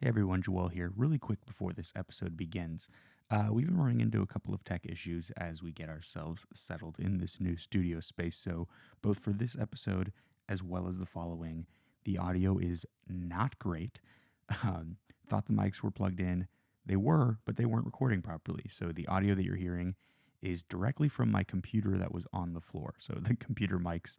Hey everyone, Joel here. Really quick before this episode begins. We've been running into a couple of tech issues as we get ourselves settled in this new studio space. So, both for this episode as well as the following, the audio is not great. Thought the mics were plugged in. They were, but they weren't recording properly. So, the audio that you're hearing is directly from my computer that was on the floor. So, the computer mics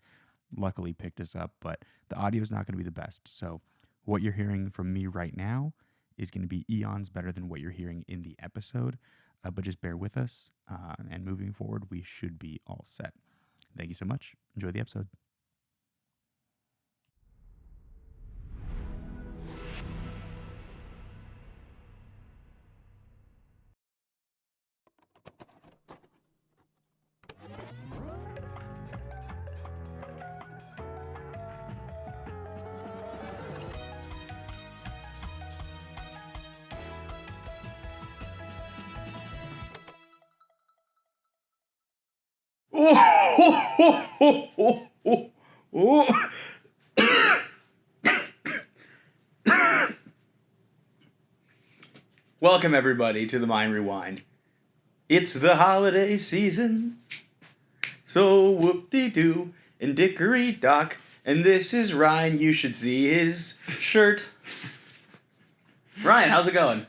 luckily picked us up, but the audio is not going to be the best. So, what you're hearing from me right now is going to be eons better than what you're hearing in the episode, but just bear with us, and moving forward, we should be all set. Thank you so much. Enjoy the episode. Welcome, everybody, to the Mind Rewind. It's the holiday season, so whoop-de-doo and dickory-dock, and this is Ryan. You should see his shirt. Ryan, how's it going?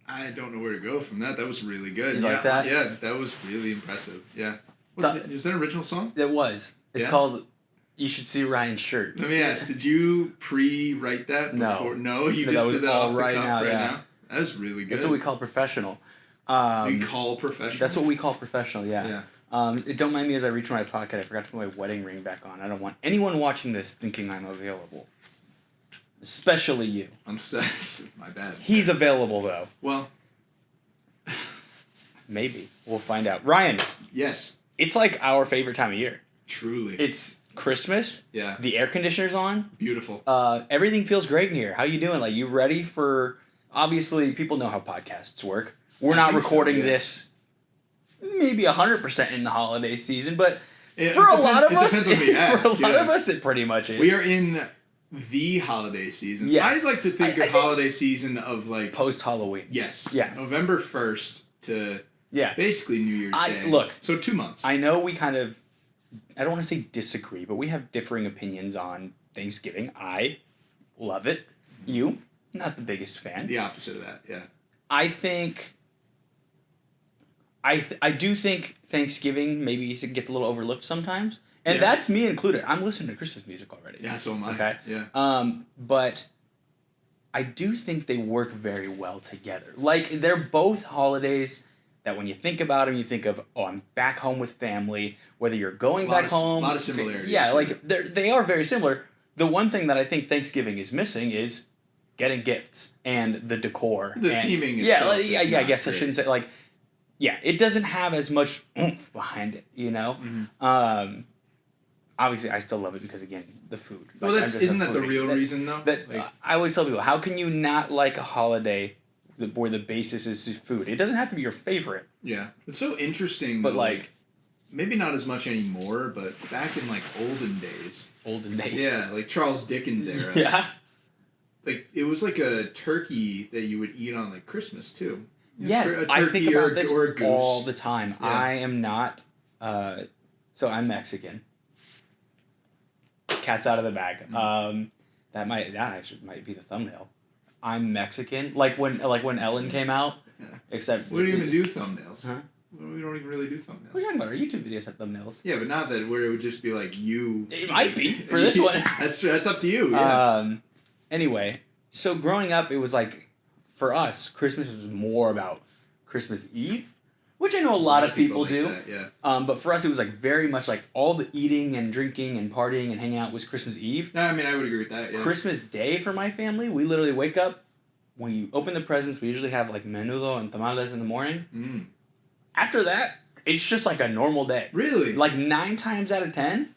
I don't know where to go from that. That was really good. You like that? Yeah, that was really impressive. Yeah. Was that an original song? It was. It's called You Should See Ryan's Shirt. Let me ask, did you pre-write that before? No, you just did that off the cuff right now? That was really good. That's what we call professional. We call professional? That's what we call professional, yeah. Don't mind me as I reach for my pocket. I forgot to put my wedding ring back on. I don't want anyone watching this thinking I'm available. Especially you. I'm my bad. He's available, though. Well. Maybe. We'll find out. Ryan. Yes. It's like our favorite time of year. Truly. It's Christmas. Yeah. The air conditioner's on. Beautiful. Everything feels great in here. How you doing? Like, you ready for... Obviously, people know how podcasts work. We're not recording this maybe 100% in the holiday season, but for a lot of us, it pretty much is. We are in the holiday season. Yes. I like to think of holiday season of like... Post-Halloween. Yes. Yeah. November 1st to basically New Year's Day. Look. So 2 months. I know we kind of... I don't want to say disagree, but we have differing opinions on Thanksgiving. I love it. You? Not the biggest fan. The opposite of that, yeah. I think... I do think Thanksgiving maybe gets a little overlooked sometimes. And that's me included. I'm listening to Christmas music already. Yeah, so am I. Okay? Yeah. But I do think they work very well together. Like, they're both holidays that when you think about them, you think of, oh, I'm back home with family. Whether you're going back home... A lot of similarities. Yeah, like, they are very similar. The one thing that I think Thanksgiving is missing is getting gifts and the decor. The theming itself. I guess I shouldn't say, like... Yeah, it doesn't have as much oomph behind it, you know? Mm-hmm. Obviously, I still love it because, again, the food. Well, isn't that the real reason, though? I always tell people, how can you not like a holiday where the basis is food? It doesn't have to be your favorite. Yeah. It's so interesting, but though, like, maybe not as much anymore, but back in, like, olden days. Olden days? Yeah, like Charles Dickens era. Yeah? Like, it was like a turkey that you would eat on, like, Christmas, too. Yes, I think about this all the time. Yeah. I am not... so I'm Mexican. Cat's out of the bag. Mm-hmm. That actually might be the thumbnail. I'm Mexican. Like when Ellen came out. Yeah. Except we don't even do thumbnails. Huh? We don't even really do thumbnails. What are you talking about? Our YouTube videos have thumbnails. Yeah, but not that where it would just be like you. It might be for this one. That's up to you. Yeah. Anyway, so growing up, it was like, for us, Christmas is more about Christmas Eve, which I know a lot of people do. That, yeah. But for us, it was like very much like all the eating and drinking and partying and hanging out was Christmas Eve. No, I mean, I would agree with that. Yeah. Christmas Day for my family, we literally wake up. When you open the presents, we usually have like menudo and tamales in the morning. Mm. After that, it's just like a normal day. Really? Like 9 times out of 10,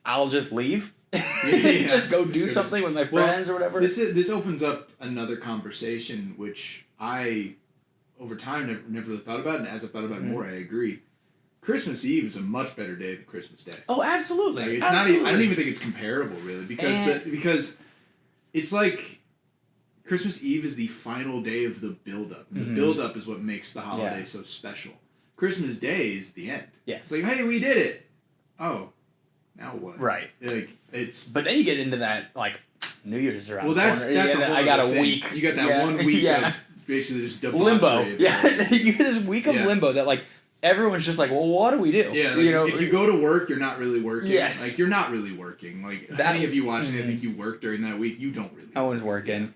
I'll just leave. Just go do something with my friends or whatever. This opens up another conversation, which I, over time, never really thought about, and as I've thought about it more, I agree. Christmas Eve is a much better day than Christmas Day. Oh, absolutely. Like, it's not. I don't even think it's comparable, really, because it's like Christmas Eve is the final day of the build-up. And the build-up is what makes the holiday so special. Christmas Day is the end. Yes. It's like, hey, we did it. Oh, now what? Right. Like, it's... But then you get into that, like, New Year's around Well, the that's corner. a whole I got a thing. week. You got that 1 week of basically just debauchery. Limbo. Yeah. You get this week of limbo that, like, everyone's just like, well, what do we do? Yeah, like, if you go to work, you're not really working. Yes. Like, you're not really working. Like, any of you watching, I think you work during that week, you don't really No one's working. Yeah.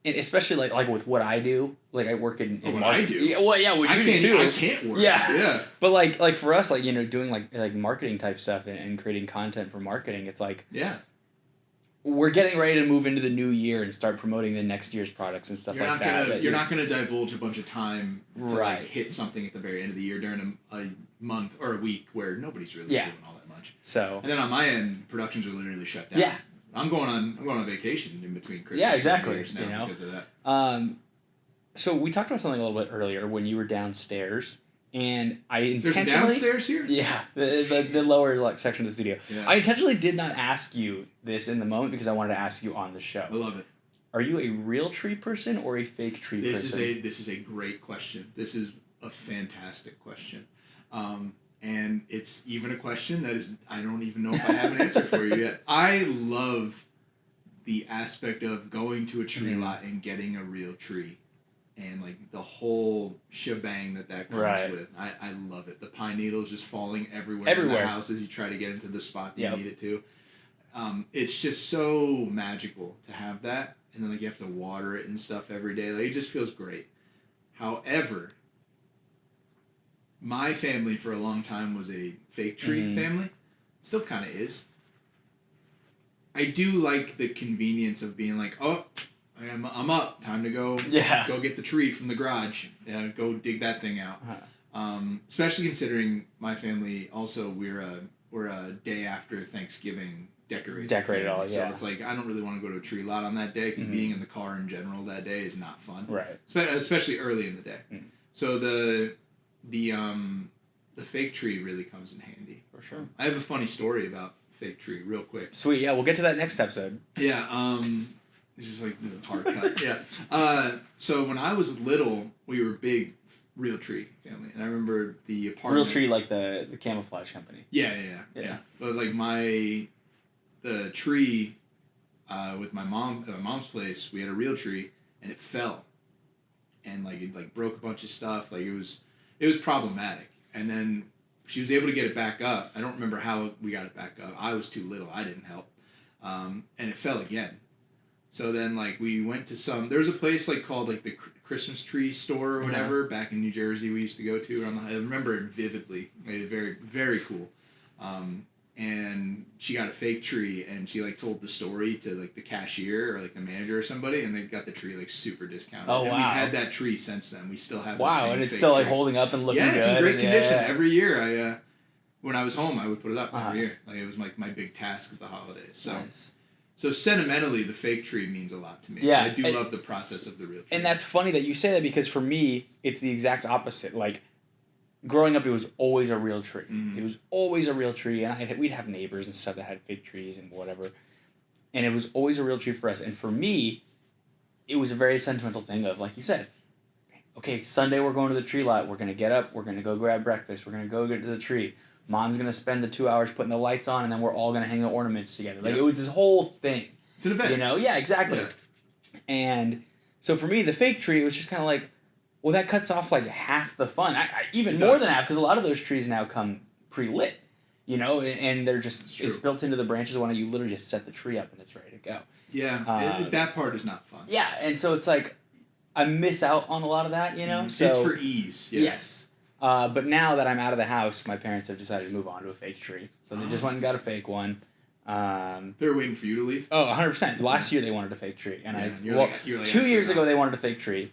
And especially, like with what I do. Like, I work in what I do? Yeah, well, yeah, what you do, too. I can't work. Yeah. Yeah. But, like for us, like, you know, doing, like marketing type stuff and creating content for marketing, it's like... Yeah. We're getting ready to move into the new year and start promoting the next year's products and stuff You're like not that. You're not gonna divulge a bunch of time to Right. like hit something at the very end of the year during a month or a week where nobody's really doing all that much. So. And then on my end, productions are literally shut down. Yeah. I'm going on vacation in between Christmas. Yeah, exactly. And New Year's now because of that. So we talked about something a little bit earlier when you were downstairs, and I There's intentionally. a downstairs here. Yeah, the lower section of the studio. Yeah. I intentionally did not ask you this in the moment because I wanted to ask you on the show. I love it. Are you a real tree person or a fake tree person? This is a great question. This is a fantastic question. And it's even a question that is I don't even know if I have an answer for you yet. I love the aspect of going to a tree lot and getting a real tree. And like the whole shebang that comes with. I love it. The pine needles just falling everywhere in the house as you try to get into the spot that you need it to. It's just so magical to have that. And then like you have to water it and stuff every day. Like it just feels great. However, my family for a long time was a fake tree family. Still kind of is. I do like the convenience of being like, oh, I'm up. Time to go. Yeah. Go get the tree from the garage. Yeah. Go dig that thing out. Especially considering my family. Also, we're a day after Thanksgiving decorated all. Yeah. So it's like I don't really want to go to a tree lot on that day because being in the car in general that day is not fun. Right. Especially early in the day. So the fake tree really comes in handy. For sure. I have a funny story about fake tree, real quick. Sweet. Yeah, we'll get to that next episode. Yeah. It's just like the hard cut. Yeah. So when I was little, we were a big real tree family, and I remember the apartment. Real tree, like the camouflage company. Yeah. But like the tree, with my mom at my mom's place, we had a real tree, and it fell, and like it like broke a bunch of stuff. Like it was problematic, and then she was able to get it back up. I don't remember how we got it back up. I was too little. I didn't help, and it fell again. So then, like, we went to there was a place, like, called, like, the Christmas tree store or whatever back in New Jersey we used to go to. I remember it vividly. Like, very, very cool. And she got a fake tree, and she, like, told the story to, like, the cashier or, like, the manager or somebody, and they got the tree, like, super discounted. Oh, and wow. we've had that tree since then. We still have that same and it's fake still, tree. like, holding up and looking good. Yeah, it's in great condition. Yeah. Every year, when I was home, I would put it up every year. Like, it was, like, my big task of the holidays. So. Nice. So sentimentally, the fake tree means a lot to me. Yeah, I do love the process of the real tree. And that's funny that you say that because for me, it's the exact opposite. Like, growing up, it was always a real tree. It was always a real tree, and we'd have neighbors and stuff that had fake trees and whatever. And it was always a real tree for us. And for me, it was a very sentimental thing of, like you said, okay, Sunday we're going to the tree lot. We're going to get up. We're going to go grab breakfast. We're going to go get to the tree. Mom's going to spend the 2 hours putting the lights on, and then we're all going to hang the ornaments together. Like, it was this whole thing. It's an event. You know? Yeah, exactly. Yeah. And so for me, the fake tree, it was just kind of like, well, that cuts off, like, half the fun. Even more than half, because a lot of those trees now come pre-lit, you know? And they're just, it's built into the branches. Why don't you literally just set the tree up and it's ready to go? Yeah, that part is not fun. Yeah, and so it's like, I miss out on a lot of that, you know? So, it's for ease. Yeah. Yes. But now that I'm out of the house, my parents have decided to move on to a fake tree. So they just went and got a fake one. They were waiting for you to leave? Oh, 100%. Last year they wanted a fake tree. And you're like, 2 years ago they wanted a fake tree.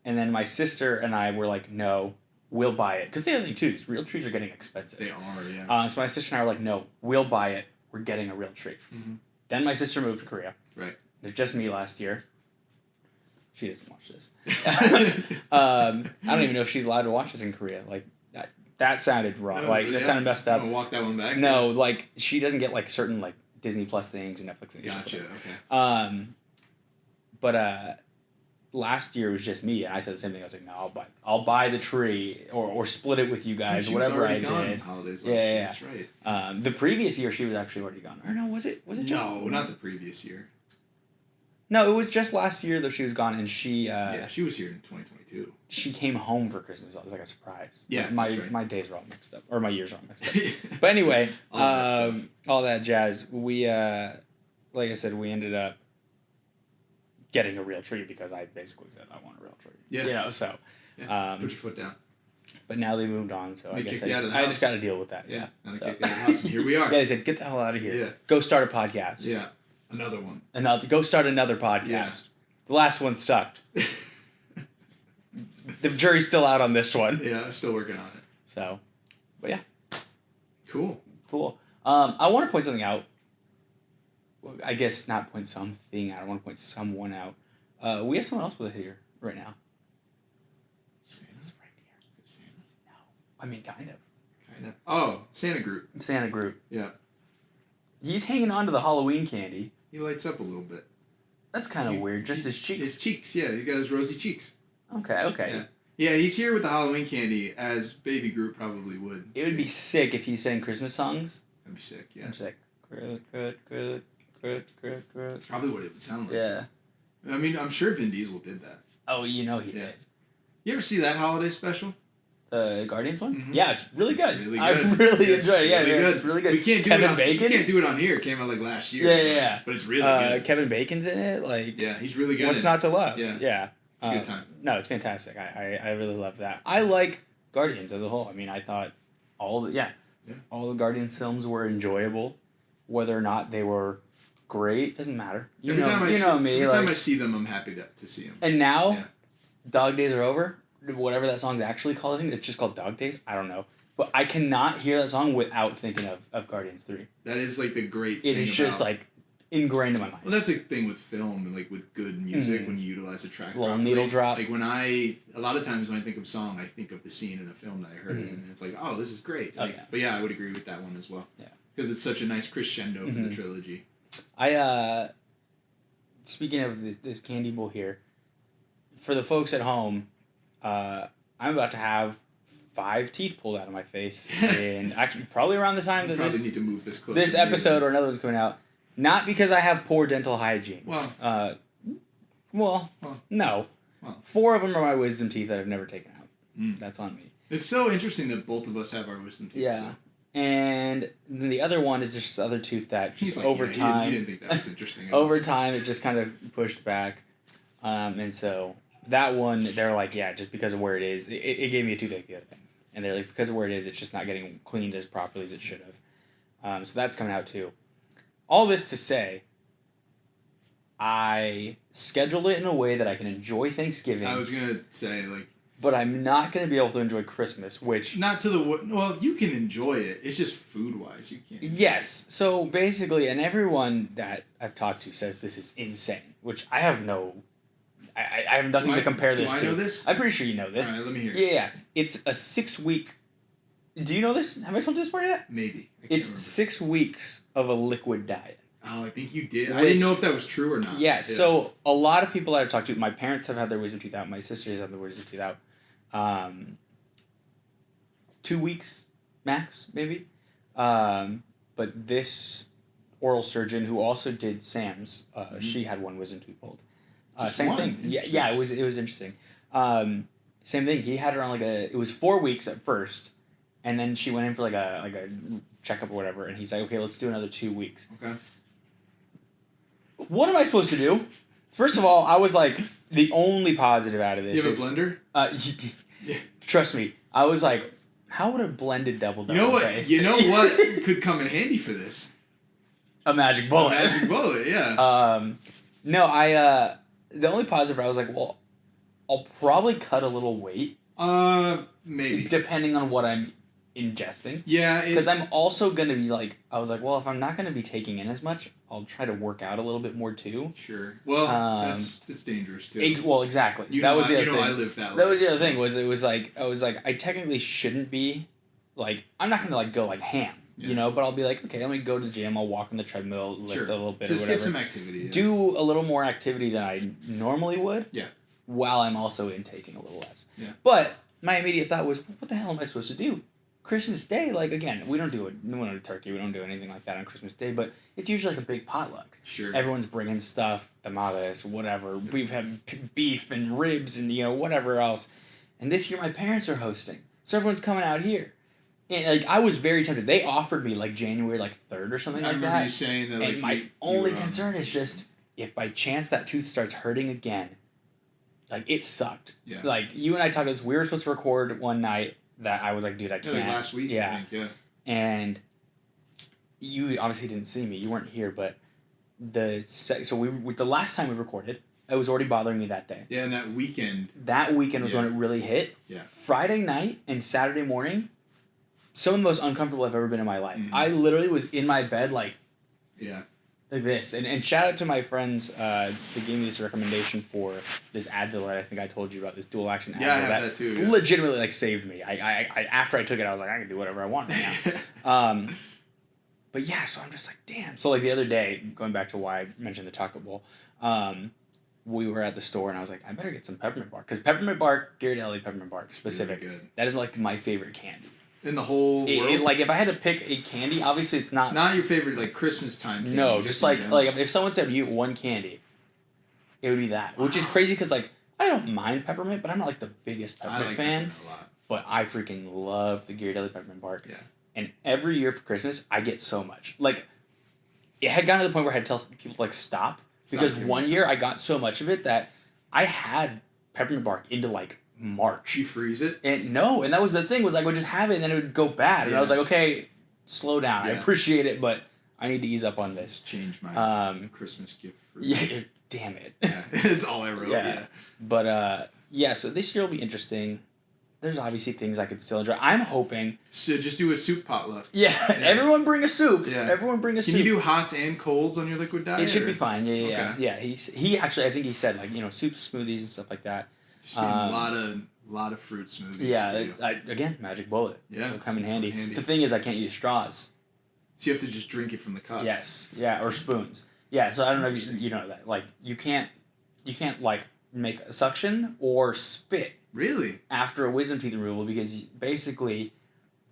And then my sister and I were like, no, we'll buy it. Because the other thing, too, is real trees are getting expensive. They are, yeah. So my sister and I were like, no, we'll buy it. We're getting a real tree. Mm-hmm. Then my sister moved to Korea. Right. It was just me last year. She doesn't watch this. I don't even know if she's allowed to watch this in Korea. Like, that sounded wrong. That sounded messed up. Wanna walk that one back? No, like, she doesn't get, like, certain, like, Disney Plus things and Netflix things. Gotcha, okay. last year it was just me, and I said the same thing. I was like, no, I'll buy the tree or split it with you guys, She was whatever I already gone did. holidays last Yeah, year. yeah, That's right. The previous year she was actually already gone. Or no, was it just No, not the previous year. No, it was just last year that she was gone, and she Yeah, she was here in 2022. she came home for Christmas. It was like a surprise. Yeah, my that's right. my days were all mixed up, or my years are all mixed up. But anyway, All that stuff. all that jazz. We like I said, we ended up getting a real tree because I basically said I want a real tree. Yeah. You know, so. Yeah, put your foot down. But now they moved on, so They I guess kicked you out of the I house. just got to deal with that. Yeah. And they So. kicked you out of the house, and here we are. Yeah, they said, get the hell out of here. Yeah. Go start a podcast. Yeah, another one. Go start another podcast. Yeah. The last one sucked. The jury's still out on this one. Yeah, still working on it. So, but yeah, Cool. cool. I want to point something out. I guess not point something out. I want to point someone out. We have someone else with us here right now. Santa? He's right here. Is it Santa? No. I mean, kind of. Kind of. Oh, Santa group. Santa group. Yeah. He's hanging on to the Halloween candy. He lights up a little bit. That's kind of weird. Just his cheeks. His cheeks, yeah. He's got his rosy cheeks. Okay. Yeah. Yeah, he's here with the Halloween candy, as Baby Groot probably would. It would be sick if he sang Christmas songs. That'd be sick, yeah. I'm just like, Groot, Groot, Groot, Groot, Groot, Groot. That's probably what it would sound like. Yeah. I mean, I'm sure Vin Diesel did that. Oh, you know he Yeah. did. You ever see that holiday special? The Guardians one? Mhm. Yeah, it's really It's good. really I good. really It's enjoy it. Yeah, really yeah, good. it's really good. We can't do Kevin it on, Bacon? We can't do it on here. It came out like last year. Yeah, yeah, yeah. But it's really good. Kevin Bacon's in it. Like, Yeah, he's really good. what's in not it. to love? Yeah. Yeah. It's a good time. No, it's fantastic. I really love that. I like Guardians as a whole. I mean, I thought all the Guardians films were enjoyable. Whether or not they were great doesn't matter. Every time I Like, see them, I'm happy to see them. and now, Yeah. Dog Days Are Over. Whatever that song's actually called. I think it's just called Dog Days. I don't know. But I cannot hear that song without thinking of Guardians 3. That is like the great thing It is just about- like ingrained in my mind. Well, that's a thing with film and like with good music when you utilize a track. Little properly. needle drop. Like a lot of times when I think of song, I think of the scene in a film that I heard it in, and it's like, oh, this is great. Oh, Like, yeah. But yeah, I would agree with that one as well. Yeah. Because it's such a nice crescendo for the trilogy. Speaking of this candy bowl here, for the folks at home, I'm about to have 5 teeth pulled out of my face, and actually probably around the time You that probably need to move this closer. this to you. episode or another one's coming out. Not because I have poor dental hygiene. Well, Well, no. Well. 4 of them are my wisdom teeth that I've never taken out. Mm. That's on me. it's so interesting that both of us have our wisdom teeth. Yeah. And then the other one is just this other tooth that He's just like, over yeah, time. He didn't think that was interesting. at all. Over time, it just kind of pushed back. And so that one, they're like, yeah, just because of where it is, it gave me a toothache the other day. And they're like, because of where it is, it's just not getting cleaned as properly as it should have. So that's coming out too. All this to say, I scheduled it in a way that I can enjoy Thanksgiving, I was gonna say like but I'm not going to be able to enjoy Christmas, which... not to the well, you can enjoy it. It's just food wise, you can't. Yes. So basically, and everyone that I've talked to says this is insane, which I have no... I have nothing to compare this to. Do I know this? I'm pretty sure you know this. All right, let me hear. Yeah. It's a 6-week... Do you know this? Have I told you this part yet? Maybe. I can't It's remember. 6 weeks of a liquid diet. Oh, I think you did. I Which- didn't know if that was true or not. Yeah, so a lot of people that I've talked to, my parents have had their wisdom teeth out, my sisters have their wisdom teeth out. 2 weeks max, maybe. But this oral surgeon who also did Sam's, she had one wisdom tooth pulled. Just Same one? thing. Yeah, Interesting. yeah, it was interesting. Same thing. He had her on it was 4 weeks at first, and then she went in for like a checkup or whatever, and he's like, okay, let's do another 2 weeks. Okay. What am I supposed to do? First of all, I was like, the only positive out of this You is... have a blender? Yeah. Trust me. I was like, how would a blended double You know what? taste? You know what could come in handy for this? A magic bullet. A magic bullet, yeah. No, the only positive, I was like, well, I'll probably cut a little weight. Maybe. Depending on what I'm ingesting. Yeah. Because I'm also going to be like, I was like, well, if I'm not going to be taking in as much, I'll try to work out a little bit more too. Sure. Well, it's dangerous too. Well, exactly. You that know, was the I, other you know thing. I live that That life, was the other so- thing. Was it was like I was like I technically shouldn't be, like I'm not gonna like go like ham, Yeah. you know. But I'll be like, okay, let me go to the gym. I'll walk on the treadmill, lift Sure. a little bit Just or get whatever. some activity. Yeah. Do a little more activity than I normally would. Yeah. while I'm also intaking a little less. Yeah. But my immediate thought was, what the hell am I supposed to do? Christmas Day, like, again, we don't do turkey, we don't do anything like that on Christmas Day, but it's usually like a big potluck. Sure. Everyone's bringing stuff, tamales, whatever. We've had beef and ribs and, whatever else. And this year my parents are hosting. So everyone's coming out here. And, like, I was very tempted. They offered me, like, January, 3rd or something I like that. remember you saying that, like, And my only concern is just, if by chance that tooth starts hurting again, like, it sucked. Yeah. Like, you and I talked about this. We were supposed to record one night that I was like, dude, I can't. like last week, Yeah. I think, yeah. And you obviously didn't see me. You weren't here, but the last time we recorded, it was already bothering me that day. Yeah, and that weekend. That weekend was when it really hit. Yeah. Friday night and Saturday morning, some of the most uncomfortable I've ever been in my life. Mm-hmm. I literally was in my bed like this. And shout out to my friends that gave me this recommendation for this Advil that I think I told you about, this dual action Advil. Yeah, I have that too. Yeah. Legitimately saved me. I after I took it, I was like, I can do whatever I want right now. But yeah, so I'm just like, damn. So the other day, going back to why I mentioned the taco bowl, we were at the store and I was like, I better get some peppermint bark, because peppermint bark, Ghirardelli peppermint bark specific, really good. that is like my favorite candy. In the whole world? If I had to pick a candy, obviously it's not your favorite Christmas time candy. No, just like if someone said you one candy, it would be that. Which is crazy because I don't mind peppermint, but I'm not the biggest peppermint fan. Peppermint a lot. But I freaking love the Ghirardelli peppermint bark. Yeah. And every year for Christmas, I get so much. It had gotten to the point where I had to tell people to stop. Because one year I got so much of it that I had peppermint bark into March. You freeze it? And that was the thing, was I would just have it and then it would go bad. And I was like, okay, slow down. Yeah. I appreciate it, but I need to ease up on this. Change my Christmas gift for Yeah, damn it. Yeah, it's all I wrote. Yeah. But so this year will be interesting. There's obviously things I could still enjoy. I'm hoping. So just do a soup potluck. Yeah, everyone bring a soup. Yeah. Everyone bring a soup. Can you do hots and colds on your liquid diet? It should be fine. Yeah. Okay. Yeah. He actually, I think he said soups, smoothies, and stuff like that. Just a lot of fruit smoothies. Yeah. Again, magic bullet. Yeah. It'll come in handy. The thing is, I can't use straws. So you have to just drink it from the cup. Yes. Yeah. Or spoons. Yeah. So I don't know if you know that. You can't make a suction or spit. Really? After a wisdom teeth removal, because basically.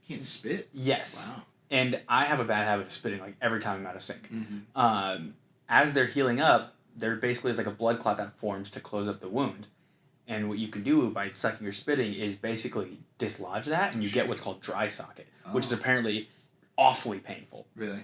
You can't spit? Yes. Wow. And I have a bad habit of spitting every time I'm out of sync. Mm-hmm. As they're healing up, there basically is a blood clot that forms to close up the wound. And what you can do by sucking or spitting is basically dislodge that, and you get what's called dry socket, which is apparently awfully painful. Really?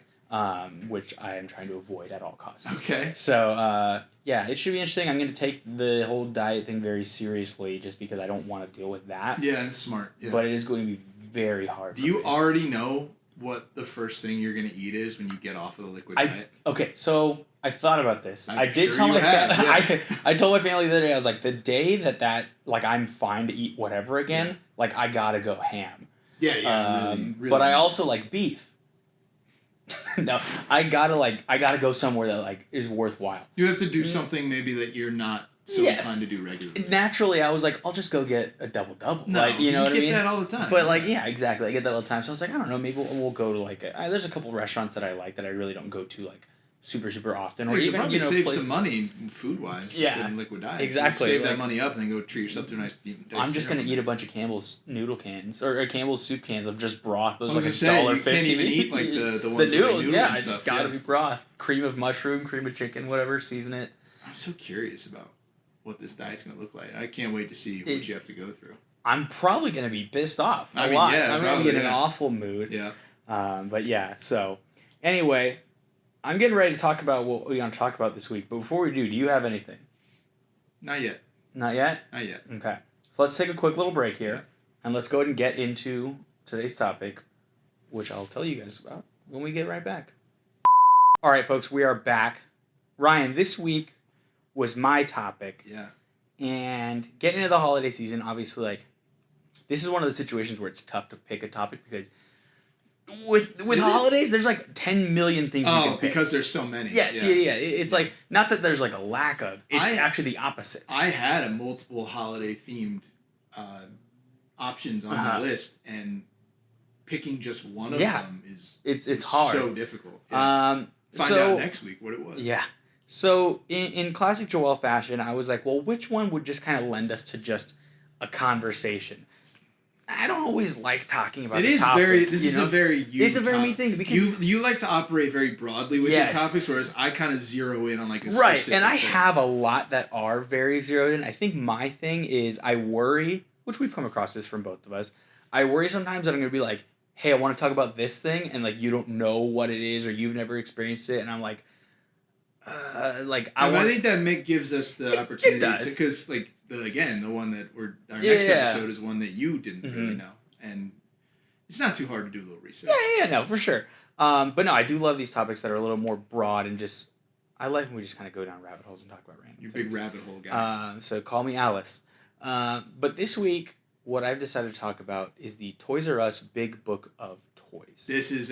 Which I am trying to avoid at all costs. Okay. So, it should be interesting. I'm going to take the whole diet thing very seriously just because I don't want to deal with that. Yeah, it's smart. Yeah. But it is going to be very hard. Do you already know what the first thing you're going to eat is when you get off of the liquid diet? Okay, so I thought about this. I'm I did sure tell you my have, family. I told my family the other day. I was like, the day that I'm fine to eat whatever again. I gotta go ham. Yeah, really. But I also like beef. No, I gotta go somewhere that is worthwhile. You have to do something maybe that you're not so inclined to do regularly. Naturally, I was like, I'll just go get a double. No, you know what I mean? You get that all the time. But yeah, exactly. I get that all the time. So I was like, I don't know, maybe we'll go to there's a couple restaurants that I like that I really don't go to super often, or you even probably save places. some money food wise. Yeah, in liquid diet. Exactly. So save that money up and then go treat yourself to a nice. I'm just gonna eat a bunch of Campbell's noodle cans or Campbell's soup cans of just broth. Those $1.50. You can't even eat the ones the with noodles. and I stuff, just gotta be broth, cream of mushroom, cream of chicken, whatever. Season it. I'm so curious about what this diet's gonna look like. I can't wait to see what you have to go through. I'm probably gonna be pissed off a I mean, lot. yeah, I'm gonna be in an awful mood. Yeah. But yeah. So anyway, I'm getting ready to talk about what we're gonna talk about this week. But before we do you have anything? Not yet. Not yet? Not yet. Okay. So let's take a quick little break here, Yeah. and let's go ahead and get into today's topic, which I'll tell you guys about when we get right back. All right, folks, we are back. Ryan, this week was my topic. Yeah. And getting into the holiday season, obviously, this is one of the situations where it's tough to pick a topic because with holidays, there's 10 million things you can pick. Because there's so many. Yes, yeah. It's not that there's a lack of. It's actually the opposite. I had a multiple holiday themed options on my list, and picking just one of them is it's hard. So difficult. Yeah. Find out next week what it was. Yeah. So in classic Joel fashion, I was like, well, which one would just kind of lend us to just a conversation? I don't always like talking about It the is topic. very. This you is know? a very you. It's a very me thing because you like to operate very broadly with Yes. your topics, whereas I kind of zero in on like a right, specific and I thing. have a lot that are very zeroed in. I think my thing is I worry, which we've come across this from both of us. I worry sometimes that I'm gonna be like, hey, I want to talk about this thing, and like you don't know what it is or you've never experienced it, and I'm like, I think that gives us the opportunity does. because like the one that our Yeah, next yeah. episode is one that you didn't really Mhm. know, and it's not too hard to do a little research. Yeah, no, for sure. But no, I do love these topics that are a little more broad and just. I like when we just kind of go down rabbit holes and talk about random You're a things. big rabbit hole guy. So call me Alice. But this week, what I've decided to talk about is the Toys R Us Big Book of Toys. This is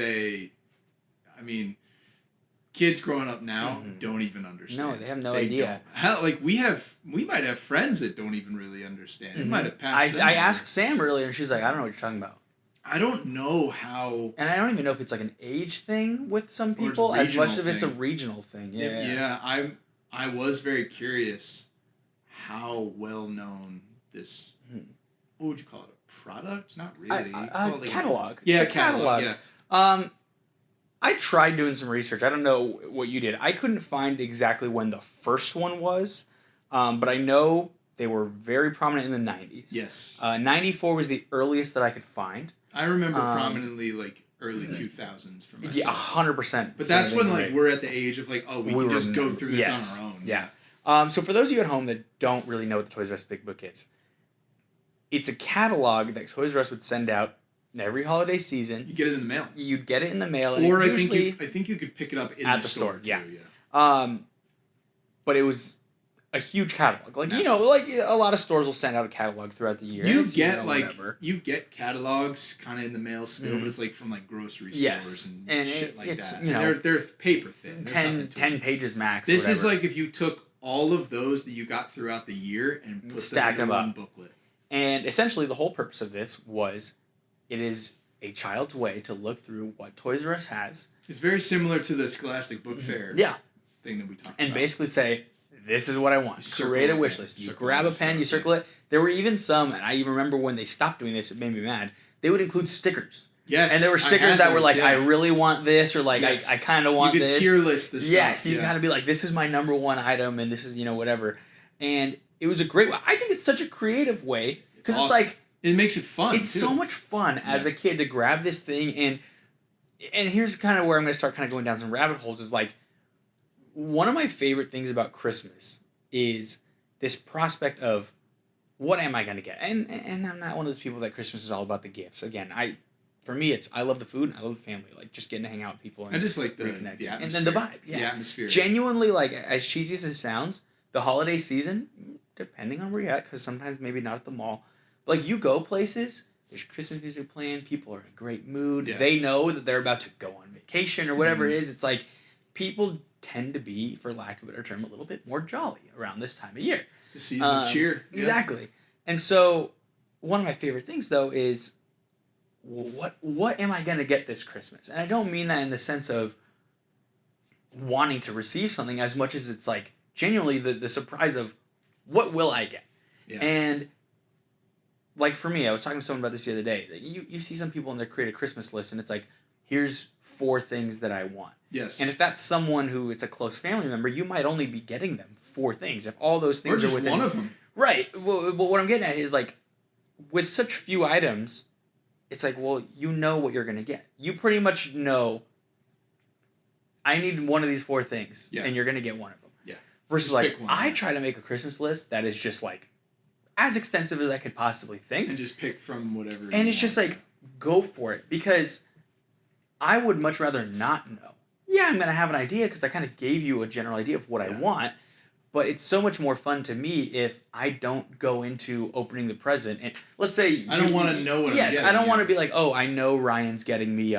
kids growing up now Mhm. don't even understand. No, they have no idea. Don't. Hell, like we might have friends that don't even really understand. It Mhm. might have passed. them I by. asked Sam earlier, and she's like, I don't know what you're talking about. I don't know how. And I don't even know if it's like an age thing with some Or it's a people, as much regional as it's a thing. regional thing. Yeah. I was very curious how well known this. Mhm. What would you call it? A product? Not really. You call it like Catalog. Yeah, It's a catalog. Yeah. I tried doing some research. I don't know what you did. I couldn't find exactly when the first one was, but I know they were very prominent in the 90s. Yes. 94 was the earliest that I could find. I remember prominently like early 2000s for myself. Yeah, 100%. But that's when like we're at the age of like, oh, we can just go through this yes. on our own. Yeah. So for those of you at home that don't really know what the Toys R Us Big Book is, it's a catalog that Toys R Us would send out every holiday season. You get it in the mail. You'd get it in the mail, and Or it I usually, think you could pick it up at the store, too, yeah. But it was a huge catalog. Like Massive. like a lot of stores will send out a catalog throughout the year. You It's, get whatever. you get catalogs kind of in the mail still, Mhm. but it's like from like grocery Yes. stores and And shit like it's, that. you know, And they're paper thin. There's nothing to 10 it. pages max. This is whatever. like if you took all of those that you got throughout the year and put Stacked them in them one up. booklet. And essentially, the whole purpose of this was, it is a child's way to look through what Toys R Us has. It's very similar to the Scholastic Book Fair Yeah. thing that we talked And about. basically say, this is what I want. You circle Create a it, wish yeah. list. You Circle grab all a the pen, you stuff, circle it. There were even some, and I even remember when they stopped doing this, it made me mad. They would include stickers. Yes. And there were I stickers had that were those, like, yeah. I really want this, or like, Yes. I kind of want you could this. tier list the stuff. Yes, you yeah. can kind of be like, this is my number one item, and this is, whatever. And it was a great way. I think it's such a creative way, because awesome. it's like, It makes it fun. it's too. so much fun as Yeah. a kid to grab this thing, and here's kind of where I'm going to start kind of going down some rabbit holes, is like, one of my favorite things about Christmas is this prospect of, what am I going to get? And I'm not one of those people that Christmas is all about the gifts. Again, for me, I love the food and I love the family, like just getting to hang out with people. And I just like the reconnect. atmosphere. And then the vibe, yeah. The atmosphere. Genuinely, like, as cheesy as it sounds, the holiday season, depending on where you're at, because sometimes maybe not at the mall, but like you go places, there's Christmas music playing, people are in a great mood, Yeah. they know that they're about to go on vacation or whatever Mhm. it is. It's like, people tend to be, for lack of a better term, a little bit more jolly around this time of year. It's a season of cheer. Yeah. Exactly. And so, one of my favorite things, though, is, well, what am I going to get this Christmas? And I don't mean that in the sense of wanting to receive something, as much as it's like genuinely the surprise of, what will I get? Yeah. And like for me, I was talking to someone about this the other day. You see some people in their create a Christmas list, and it's like, here's 4 things that I want. Yes. And if that's someone who it's a close family member, you might only be getting them 4 things. If all those or things just are within one of them. right. Well, what I'm getting at is like, with such few items, it's like, well, you know what you're gonna get. You pretty much know, I need one of these 4 things, Yeah. and you're gonna get one of them. Yeah. Versus Just like, pick one, I yeah. try to make a Christmas list that is just like as extensive as I could possibly think, And just pick from whatever. and you it's just want. like, go for it, because I would much rather not know. Yeah, I'm gonna have an idea because I kind of gave you a general idea of what I Yeah. want, but it's so much more fun to me if I don't go into opening the present and let's say I don't want to know what. yes, I'm I don't want to getting, be like, oh, I know Ryan's getting me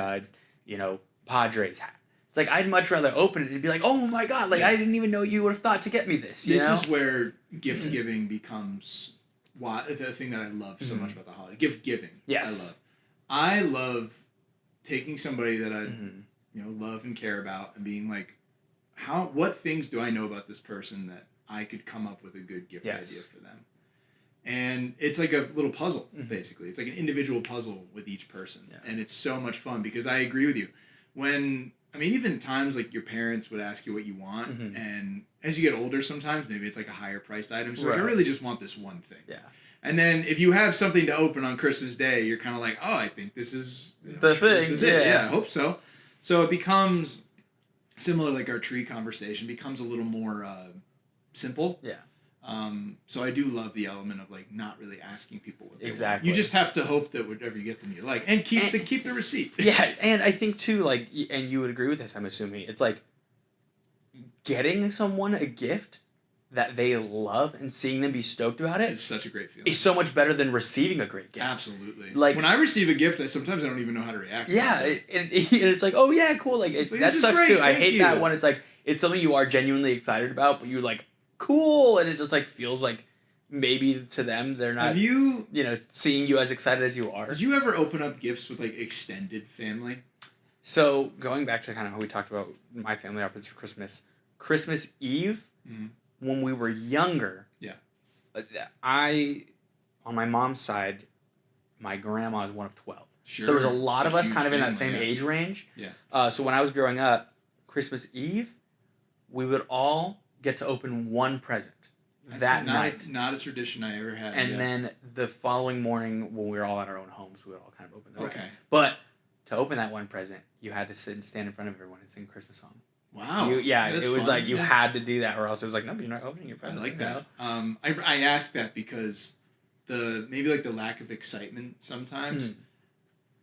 Padres hat. It's like, I'd much rather open it and be like, oh my god, like Yeah. I didn't even know you would have thought to get me this. You This know? is where gift giving becomes the thing that I love so much about the holiday. Gift giving. Yes. I love taking somebody that I Mhm. love and care about and being like, what things do I know about this person that I could come up with a good gift Yes. idea for them? And it's like a little puzzle, Mhm. basically. It's like an individual puzzle with each person. Yeah. And it's so much fun because I agree with you. Even times like your parents would ask you what you want, Mhm. and as you get older, sometimes maybe it's like a higher priced item. So like, I Right. really just want this one thing. Yeah. And then if you have something to open on Christmas Day, you're kind of like, oh, I think this is The This thing, is it. yeah. Yeah, I hope so. So it becomes similar, like our tree conversation becomes a little more simple. Yeah. So I do love the element of like not really asking people what they want. Exactly. You just have to hope that whatever you get them you like, and keep the receipt. Yeah, and I think too, like, and you would agree with this, I'm assuming, it's like getting someone a gift that they love and seeing them be stoked about It's it such a great feeling. is so much better than receiving a great gift. Absolutely. Like- when I receive a gift, sometimes I don't even know how to react. Yeah, and it's like, oh yeah, cool. Like, It's like, that this is sucks great, too. I thank hate you. that when it's like it's something you are genuinely excited about, but you're like, cool, and it just like feels like maybe to them they're not, Have you? seeing you as excited as you are. Did you ever open up gifts with like extended family? So going back to kind of how we talked about my family opens for Christmas Eve, Mhm. when we were younger. Yeah. On my mom's side, my grandma is one of 12. Sure. So there was a lot It's of us huge kind of in that family, same yeah. age range. Yeah. So when I was growing up, Christmas Eve, we would all get to open one present that night. Not a tradition I ever had. And yeah. then the following morning, when we were all at our own homes, we would all kind of open the Okay. rest. But to open that one present, you had to sit and stand in front of everyone and sing a Christmas song. Wow. It was fun. like you Yeah. had to do that, or else it was like, no, you're not opening your I present. like you that. know? I ask that because maybe like the lack of excitement sometimes. Mm.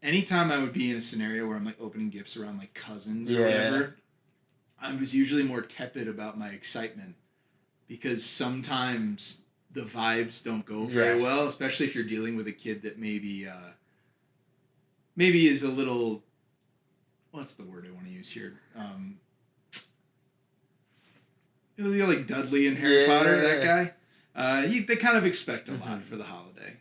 Anytime I would be in a scenario where I'm like opening gifts around like cousins or Yeah. whatever, I was usually more tepid about my excitement because sometimes the vibes don't go very Yes. well, especially if you're dealing with a kid that maybe is a little, what's the word I want to use here? You know, like Dudley in Harry Potter, that guy. They kind of expect a lot Mhm. for the holiday.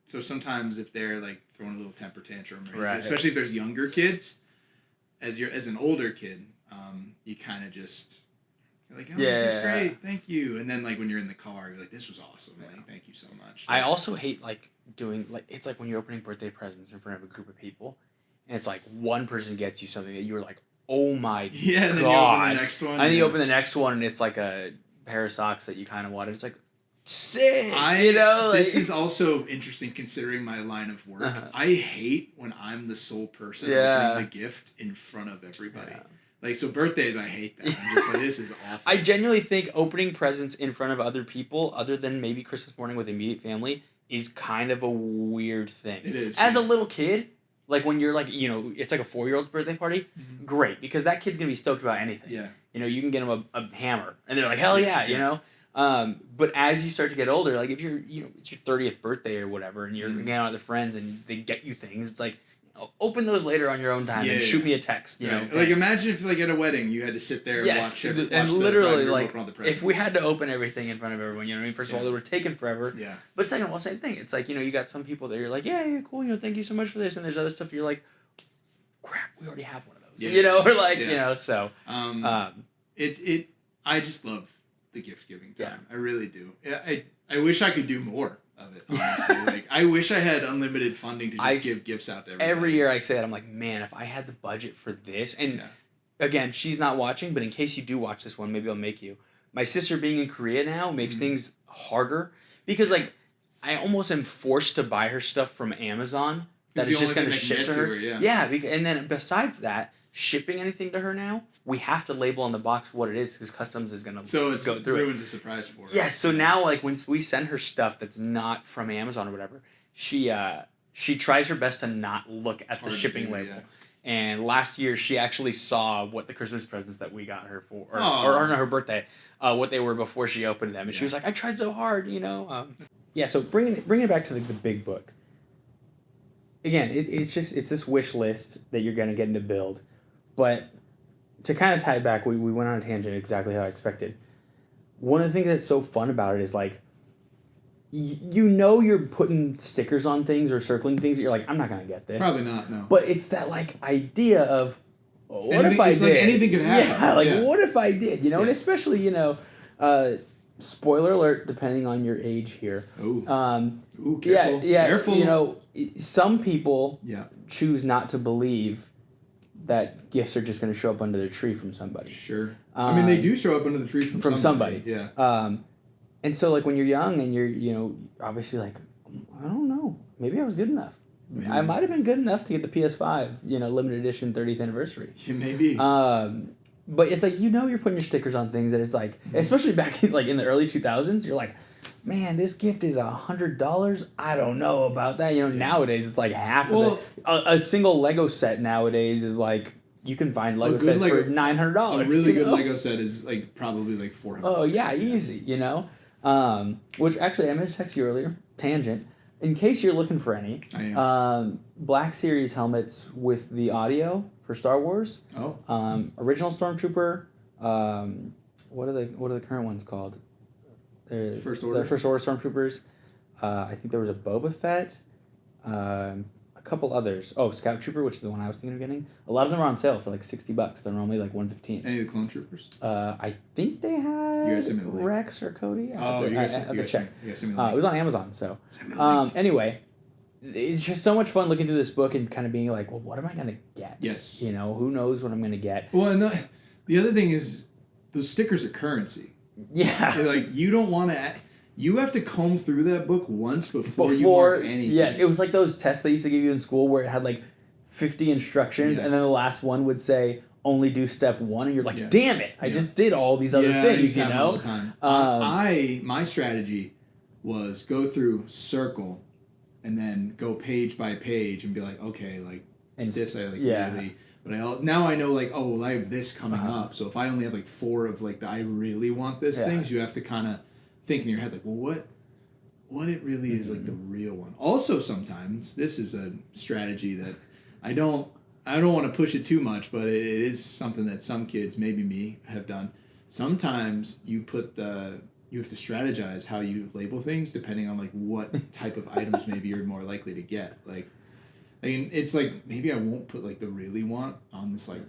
So sometimes if they're like throwing a little temper tantrum, Right. especially if there's younger kids, as an older kid, you kind of just you're like, oh, this is great, thank you. And then like when you're in the car, you're like, this was awesome, like, thank you so much. I also hate like doing like it's like when you're opening birthday presents in front of a group of people, and it's like one person gets you something that you're like, oh my yeah, and then God. you open the next one. and then you open the next one and it's like a pair of socks that you kind of wanted. It's like sick, This is also interesting considering my line of work. Uh-huh. I hate when I'm the sole person Yeah. opening the gift in front of everybody. Yeah. Like, so birthdays, I hate that. I'm just like, this is awful. I genuinely think opening presents in front of other people, other than maybe Christmas morning with immediate family, is kind of a weird thing. It is. As a little kid, like when you're like, it's like a 4-year-old's birthday party, Mhm. great, because that kid's going to be stoked about anything. Yeah. You can get them a hammer, and they're like, hell yeah, Yeah. But as you start to get older, like if you're, it's your 30th birthday or whatever, and you're Mhm. hanging out with friends and they get you things, it's like, open those later on your own time Yeah, and yeah. shoot me a text, Right. Like, thanks. imagine if, like, at a wedding, you had to sit there and Yes, watch and the literally, bridegroom like, open all the presents. If we had to open everything in front of everyone, first of all, Yeah. they were taking forever. Yeah. But second of all, same thing. It's like, you got some people that you're like, yeah, cool, thank you so much for this. And there's other stuff you're like, crap, we already have one of those. Yeah. Or like, Yeah. so. I just love the gift giving time. Yeah. I really do. I wish I could do more of it, honestly. Like, I wish I had unlimited funding to just give gifts out to everybody. Every year I say it, I'm like, man, if I had the budget for this. And Yeah. again, she's not watching, but in case you do watch this one, maybe I'll make you. My sister being in Korea now makes Mhm. things harder because, like, I almost am forced to buy her stuff from Amazon that It's is the just only going to thing that ship can to get her. to her, yeah. And then besides that, shipping anything to her now, we have to label on the box what it is because customs is going to So it go through it. ruins the surprise for her. Yeah, so now, like, when we send her stuff that's not from Amazon or whatever, she tries her best to not look at the hard to shipping do, label. yeah. And last year, she actually saw what the Christmas presents that we got her for, or Aw. on her birthday, what they were before she opened them. And she Yeah. was like, I tried so hard, Yeah, so bringing it back to the big book. Again, it's this wish list that you're going to get into build. But to kind of tie it back, we went on a tangent exactly how I expected. One of the things that's so fun about it is, like, you're putting stickers on things or circling things that you're like, I'm not going to get this. Probably not, no. But it's that, like, idea of, what if I it's did? like anything could happen. Yeah, like Yeah. what if I did? You know, and Yeah. especially, you know, spoiler alert, depending on your age here. Ooh. Ooh, Yeah, careful. yeah. Careful. You know, some people Yeah. choose not to believe that gifts are just going to show up under their tree from somebody. Sure. I mean, they do show up under the tree from somebody. Yeah. And so, like, when you're young and you're, you know, obviously like, I don't know, maybe I was good enough. Maybe. I might have been good enough to get the PS5, you know, limited edition 30th anniversary. Yeah, maybe. But it's like, you know, you're putting your stickers on things that it's like, especially back in, like in the early 2000s, you're like, man, this gift is $100. I don't know about that. You know, nowadays it's like half of it. A single Lego set nowadays is like, you can find Lego sets for $900. A really you good know? Lego set is like probably like $400. Oh yeah, easy. You know, which actually I meant to text you earlier. Tangent. In case you're looking for any, I am. Black Series helmets with the audio for Star Wars. Oh. Original Stormtrooper. What are the current ones called? First Order. The First Order Stormtroopers. I think there was a Boba Fett. A couple others. Oh, Scout Trooper, which is the one I was thinking of getting. A lot of them are on sale for like $60. They're normally like $115. Any of the Clone Troopers? I think they had Rex or Cody. Oh, you guys check. You guys It was on Amazon. So anyway, it's just so much fun looking through this book and kind of being like, well, what am I gonna get? Yes. You know, who knows what I'm gonna get? Well, and the other thing is, those stickers are currency. Yeah. Like, you don't want to. You have to comb through that book once before you mark anything. Yeah, it was like those tests they used to give you in school where it had like 50 instructions, and then the last one would say only do step 1, and you're like, damn it, I just did all these other things, you know. All the time. My strategy was go through, circle, and then go page by page and be like, okay, like this I like really. But now I know, like, oh, well, I have this coming up. So if I only have like 4 of like the I really want this things, you have to kind of think in your head like, well, what it really is like the real one. Also, sometimes this is a strategy that I don't want to push it too much, but it is something that some kids, maybe me, have done. Sometimes you have to strategize how you label things depending on like what type of items maybe you're more likely to get. Like, I mean, it's like maybe I won't put like the really want on this like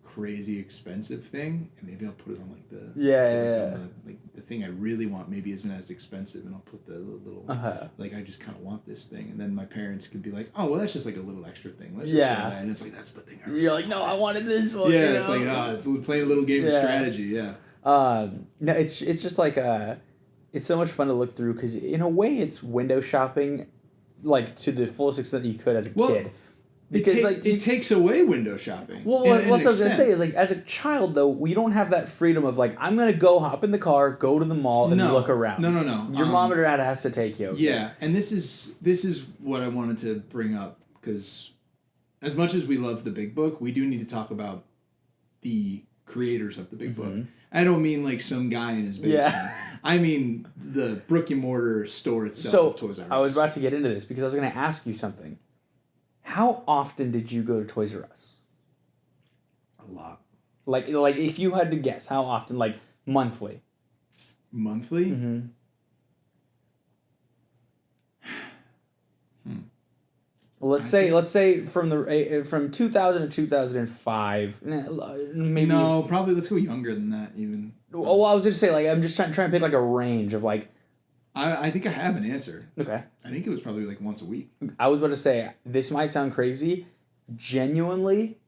crazy expensive thing, and maybe I'll put it on like the thing I really want maybe isn't as expensive, and I'll put the little like I just kind of want this thing, and then my parents could be like, oh, well, that's just like a little extra thing. Let's just do that. And it's like, that's the thing. You're like, no, I wanted this one. Yeah, you it's know? like, it's playing a little game of strategy. Yeah. No, it's just like it's so much fun to look through because in a way it's window shopping, like to the fullest extent that you could as a kid. Because it takes away window shopping. Well, what I was gonna say is like as a child though, we don't have that freedom of like I'm gonna go hop in the car, go to the mall, and look around. No. Your mom or dad has to take you. Yeah, and this is what I wanted to bring up because as much as we love the Big Book, we do need to talk about the creators of the Big Book. I don't mean like some guy in his basement. Yeah. I mean the brick and mortar store itself. So Toys R Us. I was about to get into this because I was gonna ask you something. How often did you go to Toys R Us? A lot. Like if you had to guess, how often? Like monthly. Monthly? Mm-hmm. Let's say from 2000 to 2005, maybe. No, probably let's go younger than that even. Well, I was just say like I'm just trying to pick like a range of like. I think I have an answer. Okay. I think it was probably like once a week. I was about to say this might sound crazy, genuinely.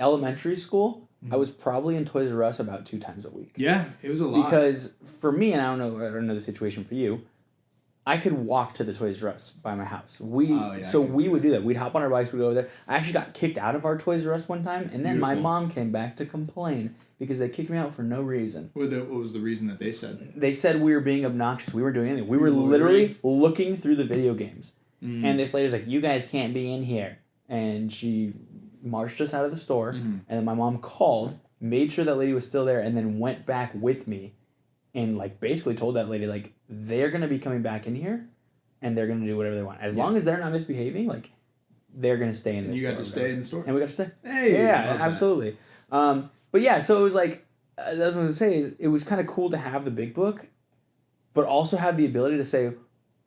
Elementary school, I was probably in Toys R Us about 2 times a week. Yeah, it was a lot. Because for me, and I don't know the situation for you, I could walk to the Toys R Us by my house. We would do that. We'd hop on our bikes, we'd go over there. I actually got kicked out of our Toys R Us one time, and then my mom came back to complain because they kicked me out for no reason. What was the reason that they said? They said we were being obnoxious. We weren't doing anything. We were literally looking through the video games. And this lady's like, you guys can't be in here. And she marched us out of the store, and then my mom called, made sure that lady was still there, and then went back with me and like basically told that lady like they're gonna be coming back in here and they're gonna do whatever they want. As long as they're not misbehaving, like they're gonna stay in the store. You got to stay in the store? And we got to stay. Hey, yeah, absolutely. But yeah, so it was like that's what I was gonna say is it was kind of cool to have the Big Book, but also have the ability to say,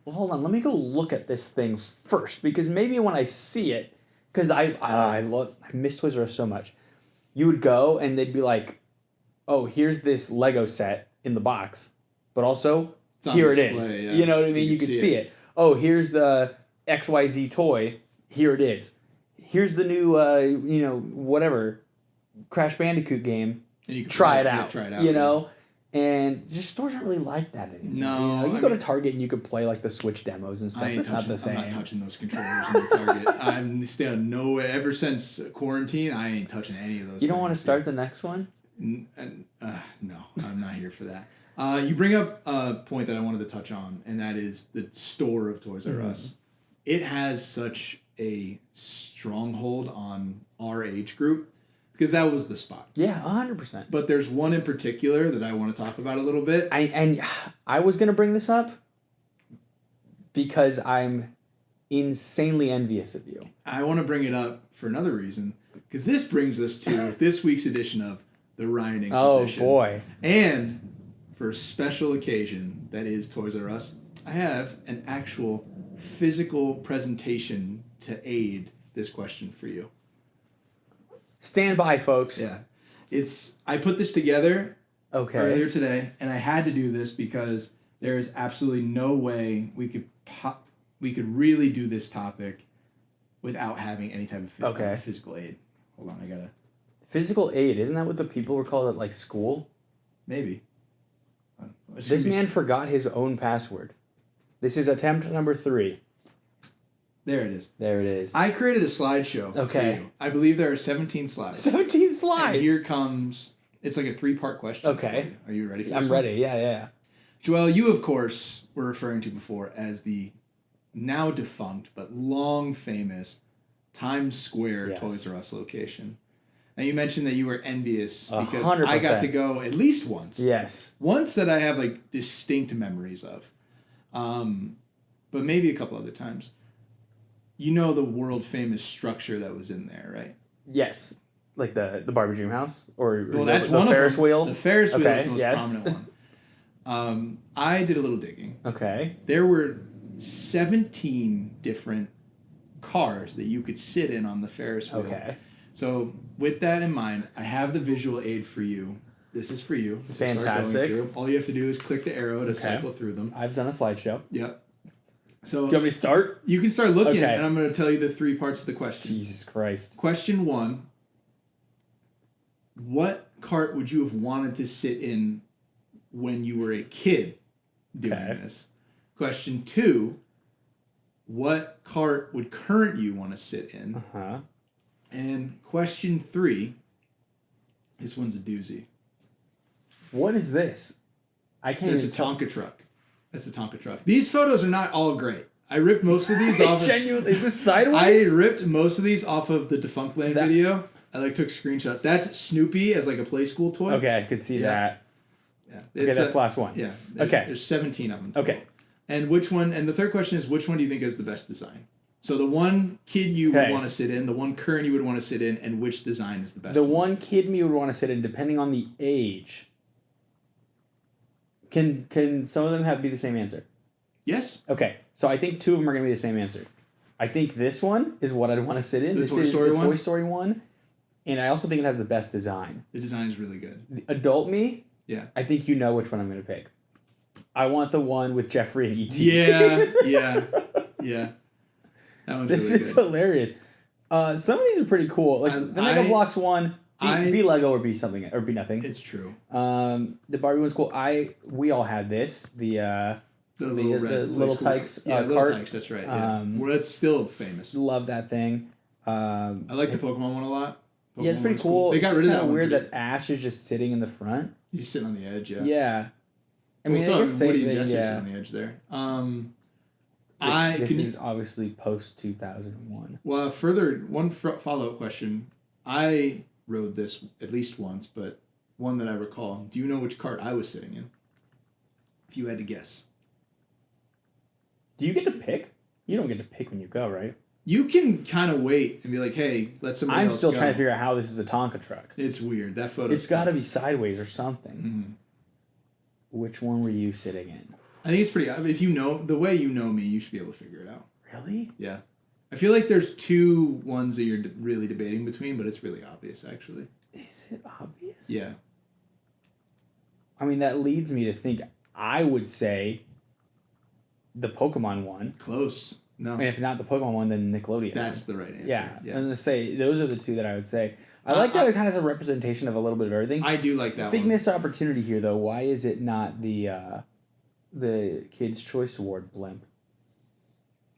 well, hold on, let me go look at this thing first, because maybe when I see it, because I miss Toys R Us so much. you would go and they'd be like, oh, here's this Lego set in the box, but also It's on here it display, is. yeah. You know what I mean? You can could see it. Oh, here's the XYZ toy. Here it is. Here's the new, whatever, Crash Bandicoot game. And you can Try it yeah, out. Try it out. You yeah. know? And just stores aren't really like that anymore. No, you I go to mean- Target and you could play like the Switch demos and stuff. I ain't It's not touching. the same. I'm not touching those controllers in the Target. I'm still no. Ever since quarantine, I ain't touching any of those. You don't want to things, start the next one? No, I'm not here for that. You bring up a point that I wanted to touch on, and that is the store of Toys R Us. It has such a stronghold on our age group because that was the spot. Yeah, 100%. But there's one in particular that I want to talk about a little bit. I was gonna bring this up because I'm insanely envious of you. I want to bring it up for another reason because this brings us to this week's edition of the Ryan Inquisition. Oh boy. And for a special occasion that is Toys R Us, I have an actual physical presentation to aid this question for you. Stand by, folks. Yeah. I put this together Okay. earlier today, and I had to do this because there is absolutely no way we could really do this topic without having any type of Okay. physical aid. Hold on, I gotta Physical aid, isn't that what the people were called at like school? maybe. This man forgot his own password. This is attempt number 3. There it is. There it is. I created a slideshow. Okay. For you. I believe there are 17 slides. 17 slides. And here comes. It's like a 3-part question. Okay. For you. Are you ready for this? I'm one? ready. Yeah. Joel, you of course were referring to before as the now defunct but long famous Times Square Yes. Toys R Us location. Now you mentioned that you were envious because 100%. I got to go at least once. Yes. Once that I have like distinct memories of, but maybe a couple other times. You know the world famous structure that was in there, right? Yes. Like the Barbie Dream House or Well, the, that's the one Ferris of them. wheel. The Ferris wheel is Okay, the most yes. prominent one. I did a little digging. Okay. There were 17 different cars that you could sit in on the Ferris wheel. Okay. So with that in mind, I have the visual aid for you. This is for you. Start going Fantastic. through. All you have to do is click the arrow to cycle through them. I've done a slideshow. Yep. Do So you want me to start? you can start looking, Okay. and I'm going to tell you the 3 parts of the question. Jesus Christ. Question 1. What cart would you have wanted to sit in when you were a kid doing Okay. this? Question 2. What cart would current you want to sit in? Uh-huh. And question 3. This one's a doozy. What is this? I can't That's a even tell. Tonka truck. That's the Tonka truck. These photos are not all great. I ripped most of these off. Genuinely, is this I sideways? ripped most of these off of the Defunct Land That- video. I took screenshots. That's Snoopy as like a play school toy. Okay, I could see Yeah. that. Yeah. Okay, It's that's a- the last one. Yeah. Okay. There's 17 of them. total. Okay. And which one? And the third question is, which one do you think has the best design? So the one kid you would Okay. want to sit in, the one current you would want to sit in, and which design is the best? The one kid me would want to sit in, depending on the age. Can some of them be the same answer? Yes. Okay, so I think 2 of them are gonna be the same answer. I think this one is what I'd want to sit in. The This Toy is Story the one? Toy Story one, and I also think it has the best design. The design is really good. The adult me, Yeah. I think you know which one I'm gonna pick. I want the one with Jeffrey and E.T. Yeah. Yeah. That one's This really is good. hilarious. Some of these are pretty cool. Like the Mega Bloks one, be Lego or be something or be nothing. It's true. The Barbie one's cool. We all had this. The The little red the play Little school- Tykes, Yeah, Little cart. Tykes. That's right. Yeah. Well, Well, that's still famous. love that thing. I like the Pokemon one a lot. Yeah, it's Pokemon pretty one's cool. They got rid of that Kind one. weird pretty- that Ash is just sitting in the front. He's sitting on the edge. Yeah. Yeah. I Well, mean, so I guess Woody same and thing, Jesse are yeah. sitting on the edge there. This can you- is obviously post 2001. Well, one follow up question. I rode this at least once, but one that I recall. Do you know which cart I was sitting in? If you had to guess. Do you get to pick? You don't get to pick when you go, right? You can kind of wait and be like, "Hey, let somebody I'm else still go." trying to figure out how this is a Tonka truck. It's weird. That photo. It's got to be sideways or something. Mhm. Which one were you sitting in? I think it's pretty. I mean, if you know the way you know me, you should be able to figure it out. Really? I feel like there's 2 ones that you're really debating between, but it's really obvious actually. Is it obvious? Yeah. I mean, that leads me to think I would say the Pokemon one. Close. No. And if not the Pokemon one, then Nickelodeon. That's the right answer. Yeah. Yeah. I'm gonna say those are the two that I would say. I like that it kind of has a representation of a little bit of everything. I do like that Big one. missed opportunity here, though. Why is it not the Kids' Choice Award blimp?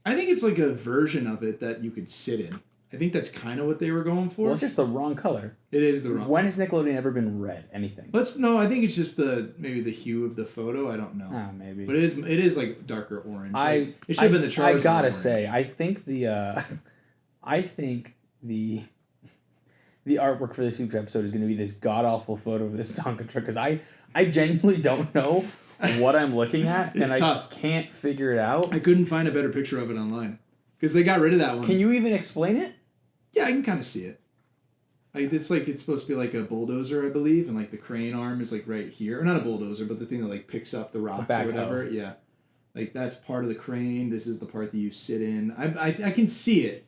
I think it's like a version of it that you could sit in. I think that's kind of what they were going for. Well, it's just the wrong color. It is the wrong. When has Nickelodeon ever been red? Anything? No, I think it's just maybe the hue of the photo. I don't know. Ah, maybe. But it is like darker orange. It should have been the Charizard. I gotta orange. say, I think the artwork for this week's episode is going to be this god awful photo of this Tonka truck because I genuinely don't know what I'm looking at and tough. I can't figure it out. I couldn't find a better picture of it online because they got rid of that one. Can you even explain it? Yeah, I can kind of see it. It's supposed to be like a bulldozer, I believe, and like the crane arm is like right here, or not a bulldozer, but the thing that like picks up the rocks or whatever. Yeah, like that's part of the crane. This is the part that you sit in. I can see it,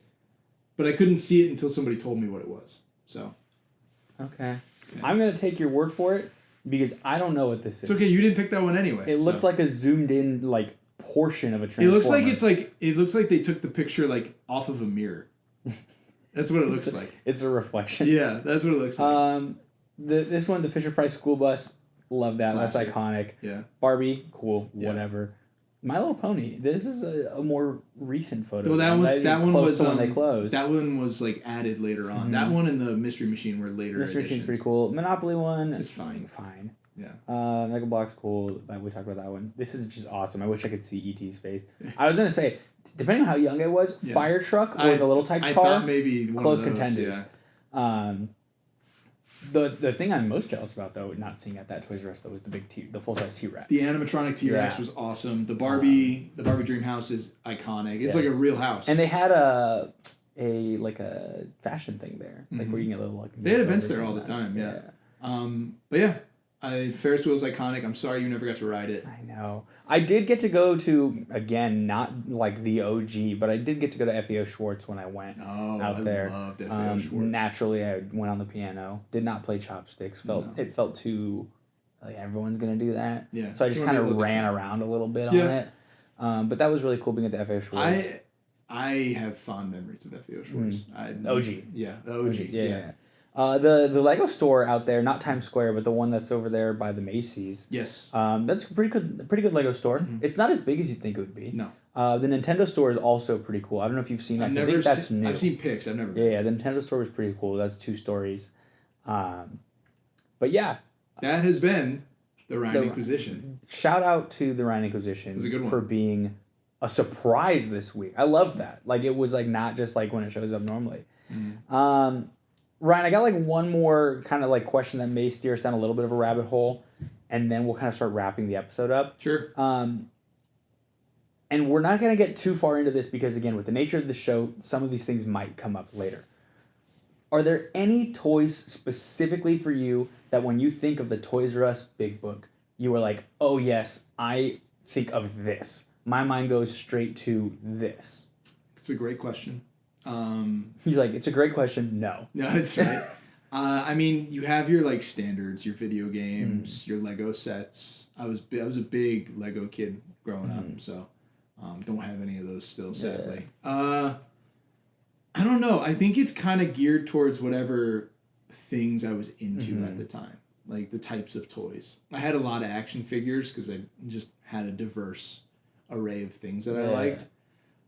but I couldn't see it until somebody told me what it was. So. Okay. Yeah. I'm gonna take your word for it because I don't know what this is. It's okay. You didn't pick that one anyway. It looks like a zoomed in like portion of a It transformer. looks like they took the picture like off of a mirror. That's what it looks like. It's a reflection. Yeah, that's what it looks like. This one, the Fisher Price school bus, love that. Classic. That's iconic. Yeah. Barbie, cool, Yeah. whatever. My Little Pony. This is a more recent photo. Well, that one was when they closed. That one was like added later on. Mhm. That one and the Mystery Machine were later. Mystery Machine's editions. pretty cool. Monopoly one. It's fine. Fine. Yeah. Mega Block's cool. We talked about that one. This is just awesome. I wish I could see E.T.'s face. I was gonna say, depending on how young I was, Yeah. Fire Truck or the Little Types I car. thought maybe one Close of those, contenders. Yeah. The thing I'm most jealous about though, not seeing at that Toys R Us though, was the full size T-Rex. The animatronic T-Rex was awesome. The Barbie Dream House is iconic. It's like a real house. And they had a fashion thing there, like where you can get little like. They had events there all the time. Yeah. But yeah, Ferris wheel is iconic. I'm sorry you never got to ride it. I know. I did get to go to, again, not like the OG, but I did get to go to FAO Schwartz when I went out there. I loved FAO Schwartz. Naturally, I went on the piano. Did not play chopsticks. It felt too like everyone's gonna do that. Yeah. So I just kind of ran around a little bit on it. But that was really cool being at the FAO Schwartz. I have fond memories of FAO Schwartz. OG. Yeah, the OG. Yeah. The Lego store out there, not Times Square, but the one that's over there by the Macy's. Yes. That's a pretty good Lego store. Mm-hmm. It's not as big as you'd think it would be. No. The Nintendo store is also pretty cool. I don't know if you've seen that. I think that's new. I've seen pics. I've never. Yeah, the Nintendo store was pretty cool. That's 2 stories. But yeah. That has been the Ryan Inquisition. Shout out to the Ryan Inquisition. It was a good one. For being a surprise this week. I love that. Like it was like not just like when it shows up normally. Mm-hmm. Ryan, I got like one more kind of like question that may steer us down a little bit of a rabbit hole, and then we'll kind of start wrapping the episode up. Sure. And we're not going to get too far into this because, again, with the nature of the show, some of these things might come up later. Are there any toys specifically for you that when you think of the Toys R Us Big Book, you were like, oh yes, I think of this. My mind goes straight to this. It's a great question. He's like, it's a great question. No. No, that's right. I mean, you have your like standards, your video games, your Lego sets. I was a big Lego kid growing up, so don't have any of those still, sadly. I don't know. I think it's kind of geared towards whatever things I was into at the time, like the types of toys. I had a lot of action figures because I just had a diverse array of things that I liked.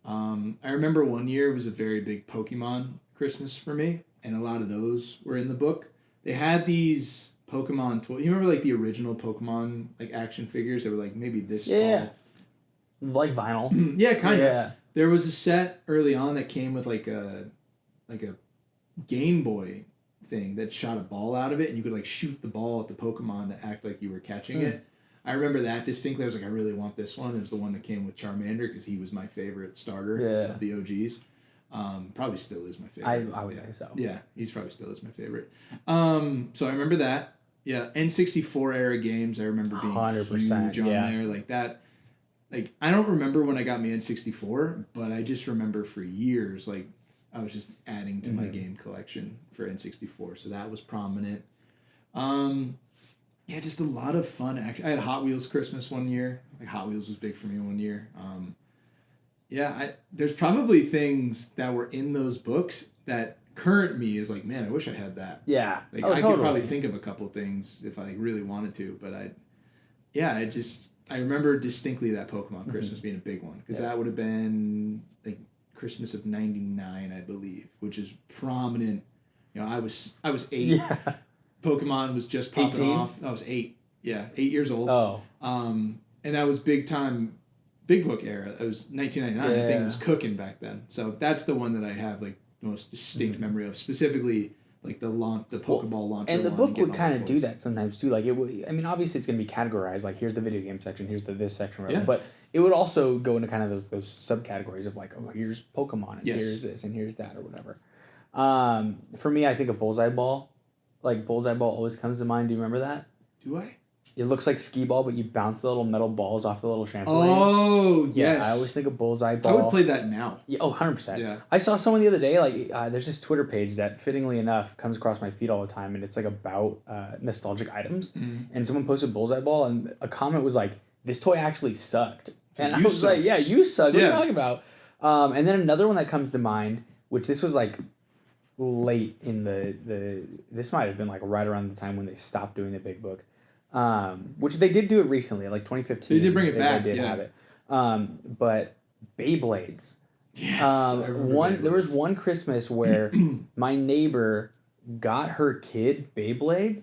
I remember one year it was a very big Pokemon Christmas for me, and a lot of those were in the book. They had these Pokemon toys. You remember like the original Pokemon like action figures that were like maybe this tall? Like vinyl. Yeah, kind of. Yeah. There was a set early on that came with like a Game Boy thing that shot a ball out of it, and you could like shoot the ball at the Pokemon to act like you were catching it. I remember that distinctly. I was like, I really want this one. It was the one that came with Charmander because he was my favorite starter of the OGs. Probably still is my favorite. I would say so. Yeah, he's probably still is my favorite. So I remember that. Yeah, N64 era games. I remember being 100%, huge on there like that. Like I don't remember when I got my N64, but I just remember for years like I was just adding to my game collection for N64, so that was prominent. Yeah, just a lot of fun. Actually, I had Hot Wheels Christmas one year. Like Hot Wheels was big for me one year. There's probably things that were in those books that current me is like, man, I wish I had that. Yeah. Like Oh, I totally. could probably think of a couple of things if I really wanted to, but I remember distinctly that Pokemon Christmas being a big one because that would have been like Christmas of '99, I believe, which is prominent. You know, I was 8. Yeah. Pokemon was just popping 18? off. I was 8. Yeah, 8 years old. Oh. And that was big time, big book era. It was 1999. I think it was cooking back then. So that's the one that I have like the most distinct memory of, specifically like the Pokeball launcher. And the one book getting would all the kind of do toys. that sometimes too. Like it would. I mean, obviously it's going to be categorized. Like here's the video game section. Here's this section. Whatever. Yeah. But it would also go into kind of those subcategories of like, oh, here's Pokemon and here's this and here's that or whatever. For me, I think of Bullseye Ball. Like Bullseye Ball always comes to mind. Do you remember that? Do I? It looks like skee ball, but you bounce the little metal balls off the little trampoline. Oh, yeah, yes. I always think of Bullseye Ball. I would play that now. Yeah, 100%. Yeah. I saw someone the other day, like, there's this Twitter page that, fittingly enough, comes across my feed all the time, and it's, like, about nostalgic items. Mm-hmm. And someone posted Bullseye Ball, and a comment was like, this toy actually sucked. And I You was suck. like, yeah, you suck. What are you Yeah. talking about? And then another one that comes to mind, which this was, like, late in this might have been, like, right around the time when they stopped doing the big book. Which they did do it recently, like 2015. They did bring it back, They did yeah. have it. But Beyblades. Yes. I remember There was Beyblades. one Christmas where my neighbor got her kid Beyblade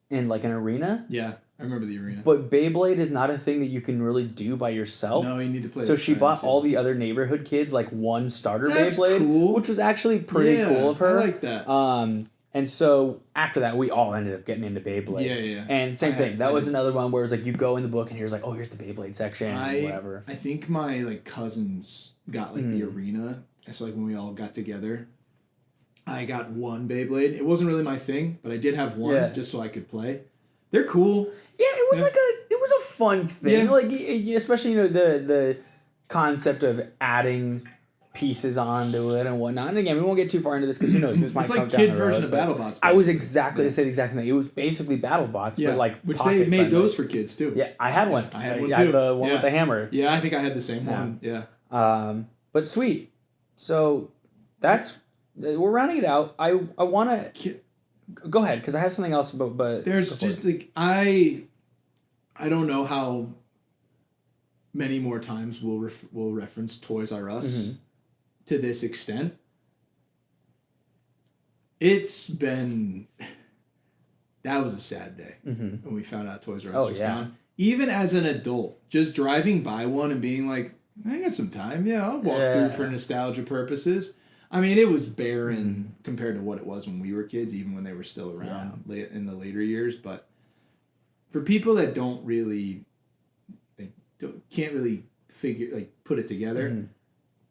in like an arena. Yeah, I remember the arena. But Beyblade is not a thing that you can really do by yourself. No, you need to play. So with she friends, bought yeah. all the other neighborhood kids like one starter That's Beyblade, cool. which was actually pretty Yeah, cool of her. I like that. And so after that, we all ended up getting into Beyblade. Yeah. And same I thing. had- That I was did. another one where it's like you go in the book and here's like, oh, here's the Beyblade section and whatever. I think my like cousins got like the Mm. arena. So like when we all got together, I got one Beyblade. It wasn't really my thing, but I did have one Yeah. just so I could play. They're cool. Yeah, it was Yeah. it was a fun thing. Yeah. Like especially the concept of adding pieces onto it and whatnot. And again, we won't get too far into this because who knows? This might It's come like down kid the version road, of but BattleBots. I was basically. exactly to say the exact thing. It was basically BattleBots, Yeah, but like which pocket they made friendly. those for kids too. Yeah, I had one. I had one I had too. the one Yeah. with the hammer. Yeah, I think I had the same Yeah. one. Yeah. But sweet. So that's we're rounding it out. I want to go ahead because I have something else. But There's go for just it. like I don't know how many more times we'll reference Toys R Us Mhm. to this extent. It's been that was a sad day Mhm. when we found out Toys R Us Oh, was yeah. gone. Even as an adult, just driving by one and being like, I got some time. Yeah, I'll walk Yeah. through for nostalgia purposes. I mean, it was barren compared to what it was when we were kids, even when they were still around late in the later years. But for people that don't really, can't really put it together, Mhm.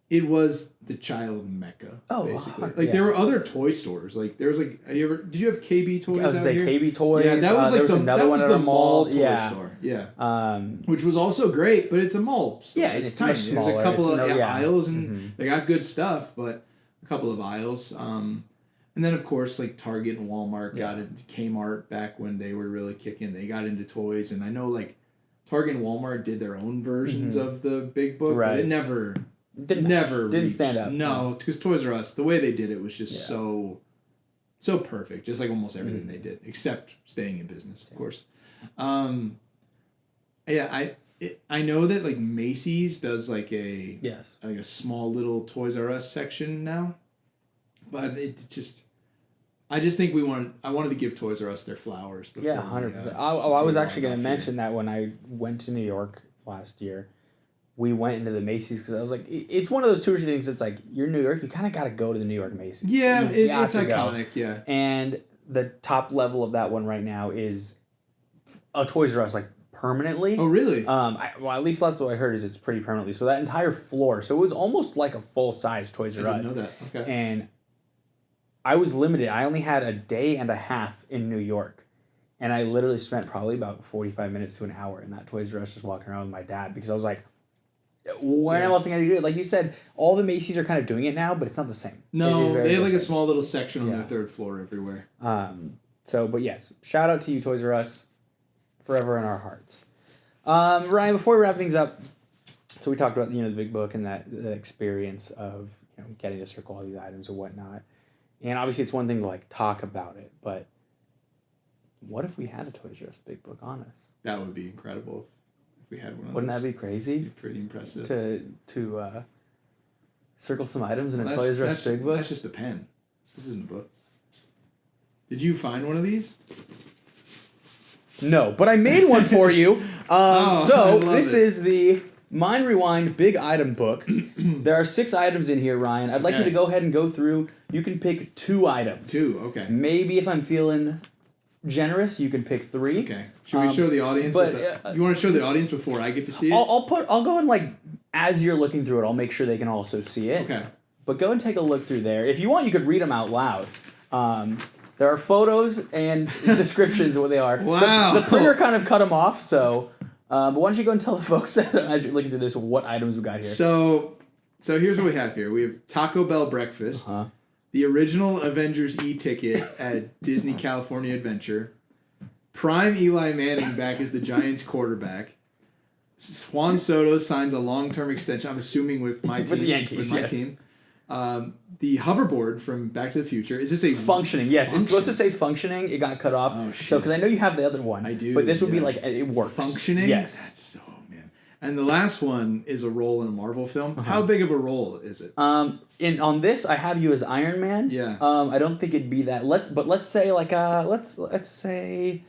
it was the child mecca. Oh, basically. Like yeah. there were other toy stores. Like there was like, did you have KB Toys I was out gonna say here? KB Toys. Yeah, that was there like was another that one was at the a mall toy Yeah. store. Yeah. Um, Which was also great, but it's a mall store. Yeah, it's it's tiny. much There's smaller. a couple It's of aisles, and Mhm. they got good stuff, but a couple of aisles. And then of course like Target and Walmart got into Kmart back when they were really kicking. They got into toys, and I know like Target and Walmart did their own versions of the big book, but Right. it never didn't reached. stand up. No, because Toys R Us, the way they did it was just Yeah. so perfect, just like almost everything they did, except staying in business, of course. I know that like Macy's does like a Yes. like a small little Toys R Us section now, but I just think I wanted to give Toys R Us their flowers. Before Yeah, we, 100%. uh, I was before we actually going logged to off mention that when I went to New York last year, we went into the Macy's because I was like, it's one of those touristy things that's like, you're in New York, you kind of got to go to the New York Macy's. Yeah, You got it's to go. iconic. Yeah, And the top level of that one right now is a Toys R Us, like permanently. Oh, really? Well, at least that's what I heard is it's pretty permanently. So that entire floor, so it was almost like a full size Toys I R didn't Us. know that. Okay. And I was limited. I only had a day and a half in New York. And I literally spent probably about 45 minutes to an hour in that Toys R Us just walking around with my dad because I was like, When Yeah. else am I going to do it? Like you said, all the Macy's are kind of doing it now, but it's not the same. It No, is very they have like a different. small little section on Yeah. their third floor everywhere. But yes, shout out to you, Toys R Us, forever in our hearts. Ryan, before we wrap things up, so we talked about the big book and that experience of getting to circle all these items and whatnot, and obviously it's one thing to like talk about it, but what if we had a Toys R Us big book on us? That would be incredible if we had one of Wouldn't those. that be crazy? Be pretty impressive. To circle some items in a Well, Toys R Us big book? That's just a pen. This isn't a book. Did you find one of these? No, but I made one for you. I So love this it. is the Mind Rewind Big Item Book. There are 6 items in here, Ryan. I'd like you Okay. to go ahead and go through. You can pick 2 items. 2, okay. Maybe if I'm feeling generous, you can pick 3. Okay. Should we show the audience? but, you want to show the audience before I get to see it? I'll go and like as you're looking through it, I'll make sure they can also see it. Okay. But go and take a look through there. If you want, you could read them out loud. There are photos and descriptions of what they are. Wow. The printer kind of cut them off, so. But why don't you go and tell the folks as you're looking through this what items we got here? So here's what we have here. We have Taco Bell breakfast, the original Avengers e-ticket at Disney California Adventure, prime Eli Manning back as the Giants quarterback, Juan Soto signs a long-term extension, I'm assuming with my team. With the Yankees, With my yes. team. The hoverboard from Back to the Future. Is this a Functioning, yes. It's supposed to say functioning. It got cut off. Oh, So, shit. because I know you have the other one. I do, But this would be yeah. like, it works. functioning? Yes. That's so, man. And the last one is a role in a Marvel film. How big of a role is it? On this, I have you as Iron Man. Yeah. I don't think it'd be that. Let's say like let's say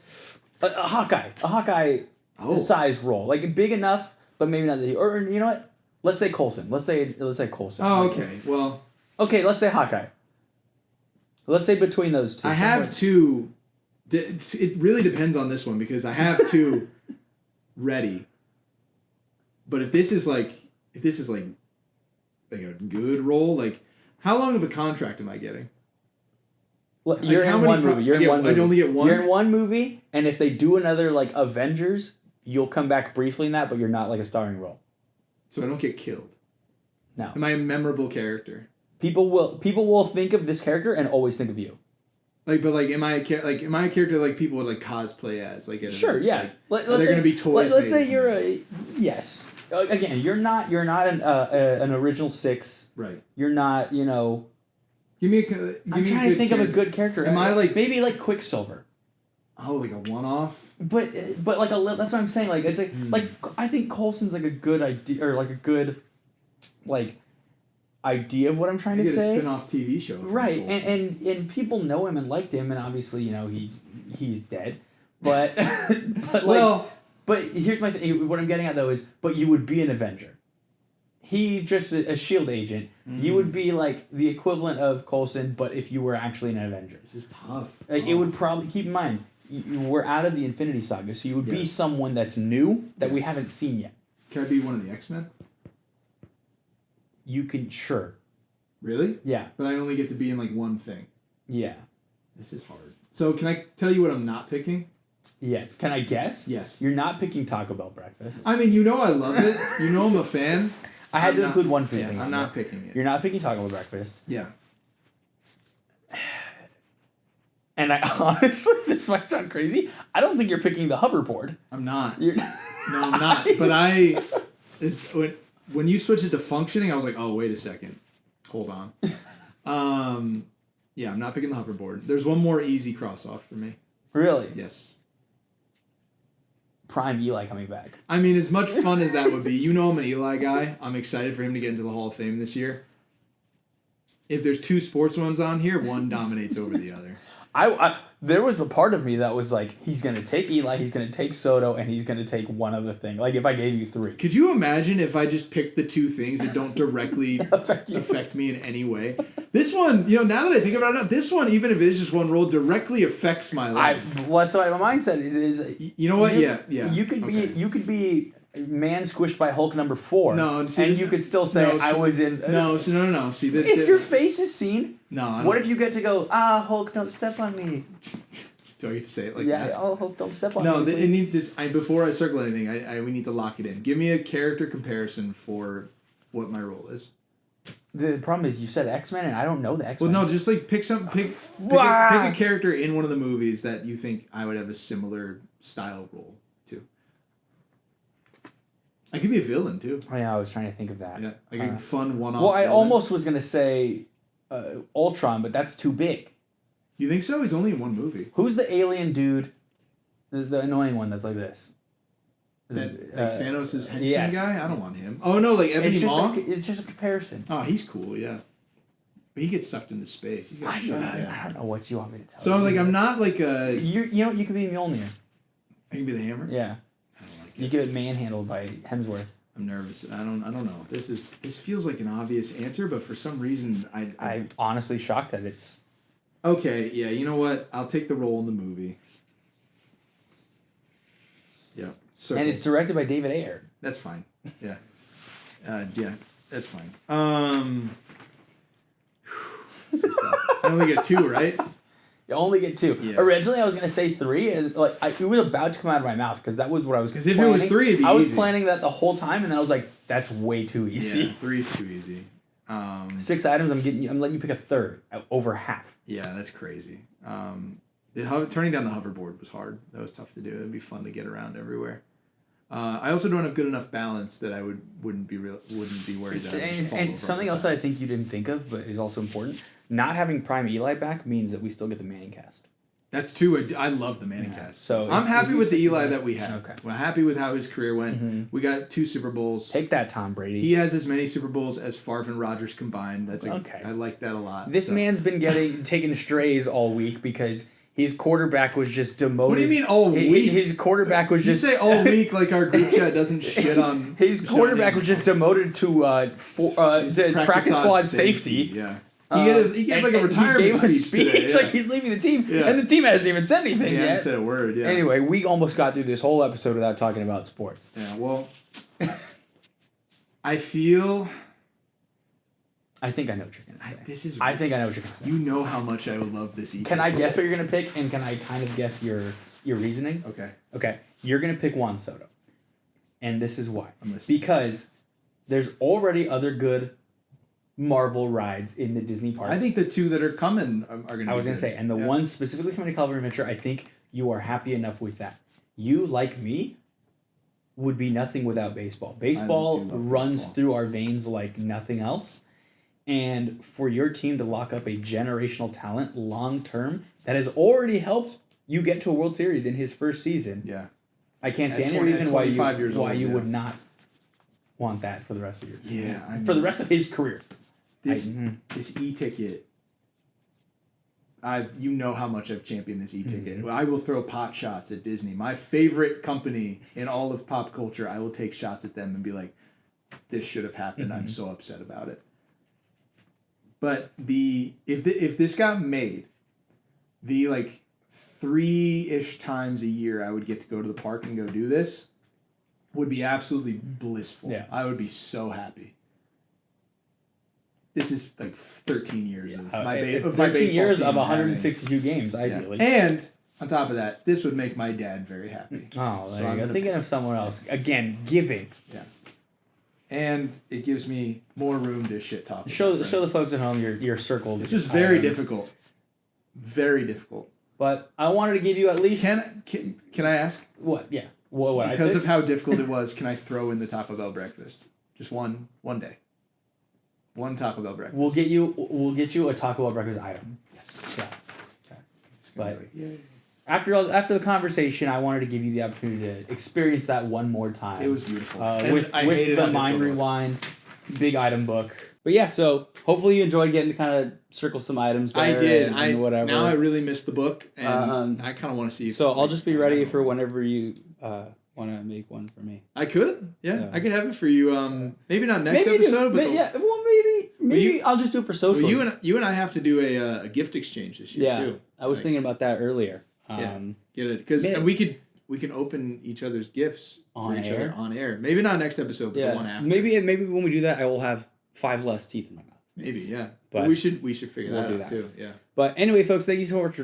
a Hawkeye. A Hawkeye size role. Like big enough, but maybe not the. Or you know what? Let's say Coulson. Let's say Coulson. Oh, okay. Well, Okay, let's say Hawkeye. Let's say between those two. I have 2. It really depends on this one because I have 2 ready. But if this is like a good role, like how long of a contract am I getting? You're how in many one movie. You're in I one movie. only get one? You're in one movie, and if they do another like Avengers, you'll come back briefly in that, but you're not like a starring role. So I don't get killed. No. Am I a memorable character? People will think of this character and always think of you. Am I a character like people would like cosplay as like? At Sure, events? yeah. Like, Let's are there say- gonna be toys? Let's say made you're of me? yes. Again, you're not an original 6. Right. You're not Give me a. I'm trying to think of a good character. Am I like maybe like Quicksilver? Oh, like a one-off? But like that's what I'm saying. Like it's like I think Coulson's like a good idea or like a good like idea of what I'm trying You to get a say. spin-off TV show. from Right, Coulson. and people know him and liked him, and obviously he's dead, but but like Well, but here's my thing. What I'm getting at though is, but you would be an Avenger. He's just a shield agent. You would be like the equivalent of Coulson, but if you were actually an Avenger. this is tough. Like, it would probably keep in mind we're out of the Infinity Saga, so you would be Yes. someone that's new that we Yes. haven't seen yet. Can I be one of the X-Men? You can sure, Really? yeah, But I only get to be in like one thing. yeah, This is hard. So can I tell you what I'm not picking? yes. Can I guess? Yes. You're not picking Taco Bell breakfast. I mean, I love it. I'm a fan. I had I'm to not- include one food Yeah, thing. I'm on not there. picking it. You're not picking Taco Bell breakfast. Yeah. And I honestly, this might sound crazy. I don't think you're picking the hoverboard. I'm not. You're No, I'm not. But when you switch it to functioning, I was like, oh, wait a second. Hold on. Yeah, I'm not picking the hoverboard. There's one more easy cross-off for me. really Yes. prime Eli coming back. I mean, as much fun as that would be, I'm an Eli guy. I'm excited for him to get into the Hall of Fame this year. If there's 2 sports ones on here, one dominates over the other. I there was a part of me that was like, he's gonna take Eli, he's gonna take Soto, and he's gonna take one other thing. Like if I gave you 3, Could you imagine if I just picked the 2 things that don't directly affect you. affect me in any way? This one, now that I think about it, this one, even if it is just one role, directly affects my life. What's my mindset is You know what? you- Yeah. You could okay. be man squished by Hulk number 4. No, see, and you could still say no, I see- was in. No. See, If your face is seen, no. I what don't- if you get to go? Hulk, don't step on me. Do I get to say it like yeah. that? Oh, hope don't step on No, me. it need this. Before I circle anything, we need to lock it in. Give me a character comparison for what my role is. The problem is you said X-Men and I don't know the X-Men. Well, no, just like pick pick a character in one of the movies that you think I would have a similar style role to. I could be a villain too. Oh, yeah, I was trying to think of that. Yeah, like a fun one-off. Well, I villain. almost was gonna say Ultron, but that's too big. You think so? He's only in one movie. Who's the alien dude? The annoying one that's like this. That Thanos' henchman yes. guy? I don't want him. Oh no, like Ebony Maw? It's just a comparison. Oh, he's cool, yeah. But he gets sucked into space. He's got I shit, yeah. don't know what you want me to tell you. So like I'm not like a You know you could be Mjolnir. I can be the hammer? Yeah. I don't like You it. get manhandled by Hemsworth. I'm nervous. I don't know. This feels like an obvious answer, but for some reason I'm honestly shocked that it's. Okay, yeah, you know what? I'll take the role in the movie. Yeah. Circle. And it's directed by David Ayer. That's fine. Yeah. Yeah, that's fine. I only get 2, right? You only get 2. Yeah. Originally, I was gonna say 3, and it was about to come out of my mouth because that was what I was. 'Cause if it was 3, it'd be I was easy. planning that the whole time, and then I was like, "That's way too easy." Yeah, 3's too easy. 6 items. I'm letting you pick a third over half. Yeah, that's crazy. Turning down the hoverboard was hard. That was tough to do. It'd be fun to get around everywhere. I also don't have good enough balance that I wouldn't be worried that I would just fall over And something all else the that time. I think you didn't think of, but is also important. Not having Prime Eli back means that we still get the Manning cast. That's true. I love the Manning Yeah, cast. so I'm if happy you with the take Eli that- that we have. Okay. We're happy with how his career went. Mm-hmm. We got 2 Super Bowls. Take that, Tom Brady. He has as many Super Bowls as Favre and Rodgers combined. Okay. I like that a lot. This So- man's been taking strays all week because his quarterback was just demoted. What do you mean all week? His quarterback was You just. say all week like our group chat doesn't shit on. His quarterback was just demoted to practice squad safety. Yeah. He gave like a retirement he gave a speech today, yeah. like he's leaving the team, Yeah. and the team hasn't even said He anything hasn't yet. said a word. Yeah. Anyway, we almost got through this whole episode without talking about sports. Yeah. Well, I feel. I think I know what you're gonna say. This is. I think I know what you're gonna say. You know how much I would love this. Can I guess what you're gonna pick, and can I kind of guess your reasoning? Okay. Okay, you're gonna pick Juan Soto, and this is why. I'm listening. Because there's already other good Marvel rides in the Disney parks. I think the 2 that are coming are going to be I was gonna good. say, and the Yeah. one specifically from the California Adventure, I think you are happy enough with that. You, like me, would be nothing without baseball. Baseball do love runs baseball. through our veins like nothing else. And for your team to lock up a generational talent long term that has already helped you get to a World Series in his first season, Yeah. I can't see At any 20 reason why 25 years old, you yeah. would not want that for the rest of your Yeah, I for the mean- rest of his career. This e-ticket. You know how much I've championed this e-ticket. Mm-hmm. I will throw pot shots at Disney, my favorite company in all of pop culture. I will take shots at them and be like, "This should have happened. I'm so upset about it." But if this got made, the like 3-ish times a year I would get to go to the park and go do this would be absolutely blissful. Yeah. I would be so happy. This is like 13 years of my 13 baseball years team of having- 162 games, Yeah. ideally. And on top of that, this would make my dad very happy. Oh, So there you I'm go. gonna- Thinking of someone else. Again, giving. And it gives me more room to shit talk. Show with my the friends. folks at home your circled. This was very items. difficult. Very difficult. But I wanted to give you at least Can I ask? what? Yeah. What? Because I of how difficult it was, can I throw in the Taco Bell breakfast? Just one day. One Taco Bell breakfast. we'll get you a Taco Bell breakfast item. Yes. Yeah. It's gonna be But- like, yay. After the conversation, I wanted to give you the opportunity to experience that one more time. It was beautiful. And with I hated the how Mind difficult it was. Rewind big item book. But yeah, so hopefully you enjoyed getting to kind of circle some items there. I did. And whatever. Now I really missed the book, and Um, I kind of want to see. So I'll just be ready for one. whenever you want to make one for me. I could. Yeah, Yeah. I could have it for you. Maybe not next episode, but maybe I'll just do it for socials. well, you and I have to do a gift exchange this year yeah, too. I was Like, thinking about that earlier. Yeah. Get it? Because Man. and we can open each other's gifts On for each air? other on air. Maybe not next episode, but the one after. Maybe when we do that, I will have 5 less teeth in my mouth. Maybe, yeah. But But we should figure we'll that do out that. too. Yeah. But anyway, folks, thank you so much for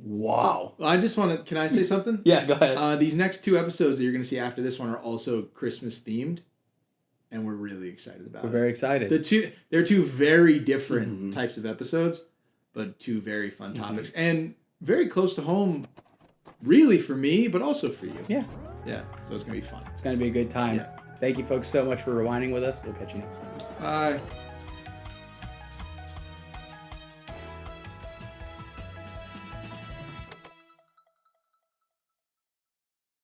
Wow. I just want to. Can I say something? Yeah, go ahead. These next 2 episodes that you're going to see after this one are also Christmas themed, and we're really excited about We're it. very excited. They're 2 very different Mhm. types of episodes, but 2 very fun topics and very close to home, really for me, but also for you. Yeah. Yeah. So it's gonna be fun. It's going to be a good time. Yeah. Thank you folks so much for rewinding with us. We'll catch you next time. Bye.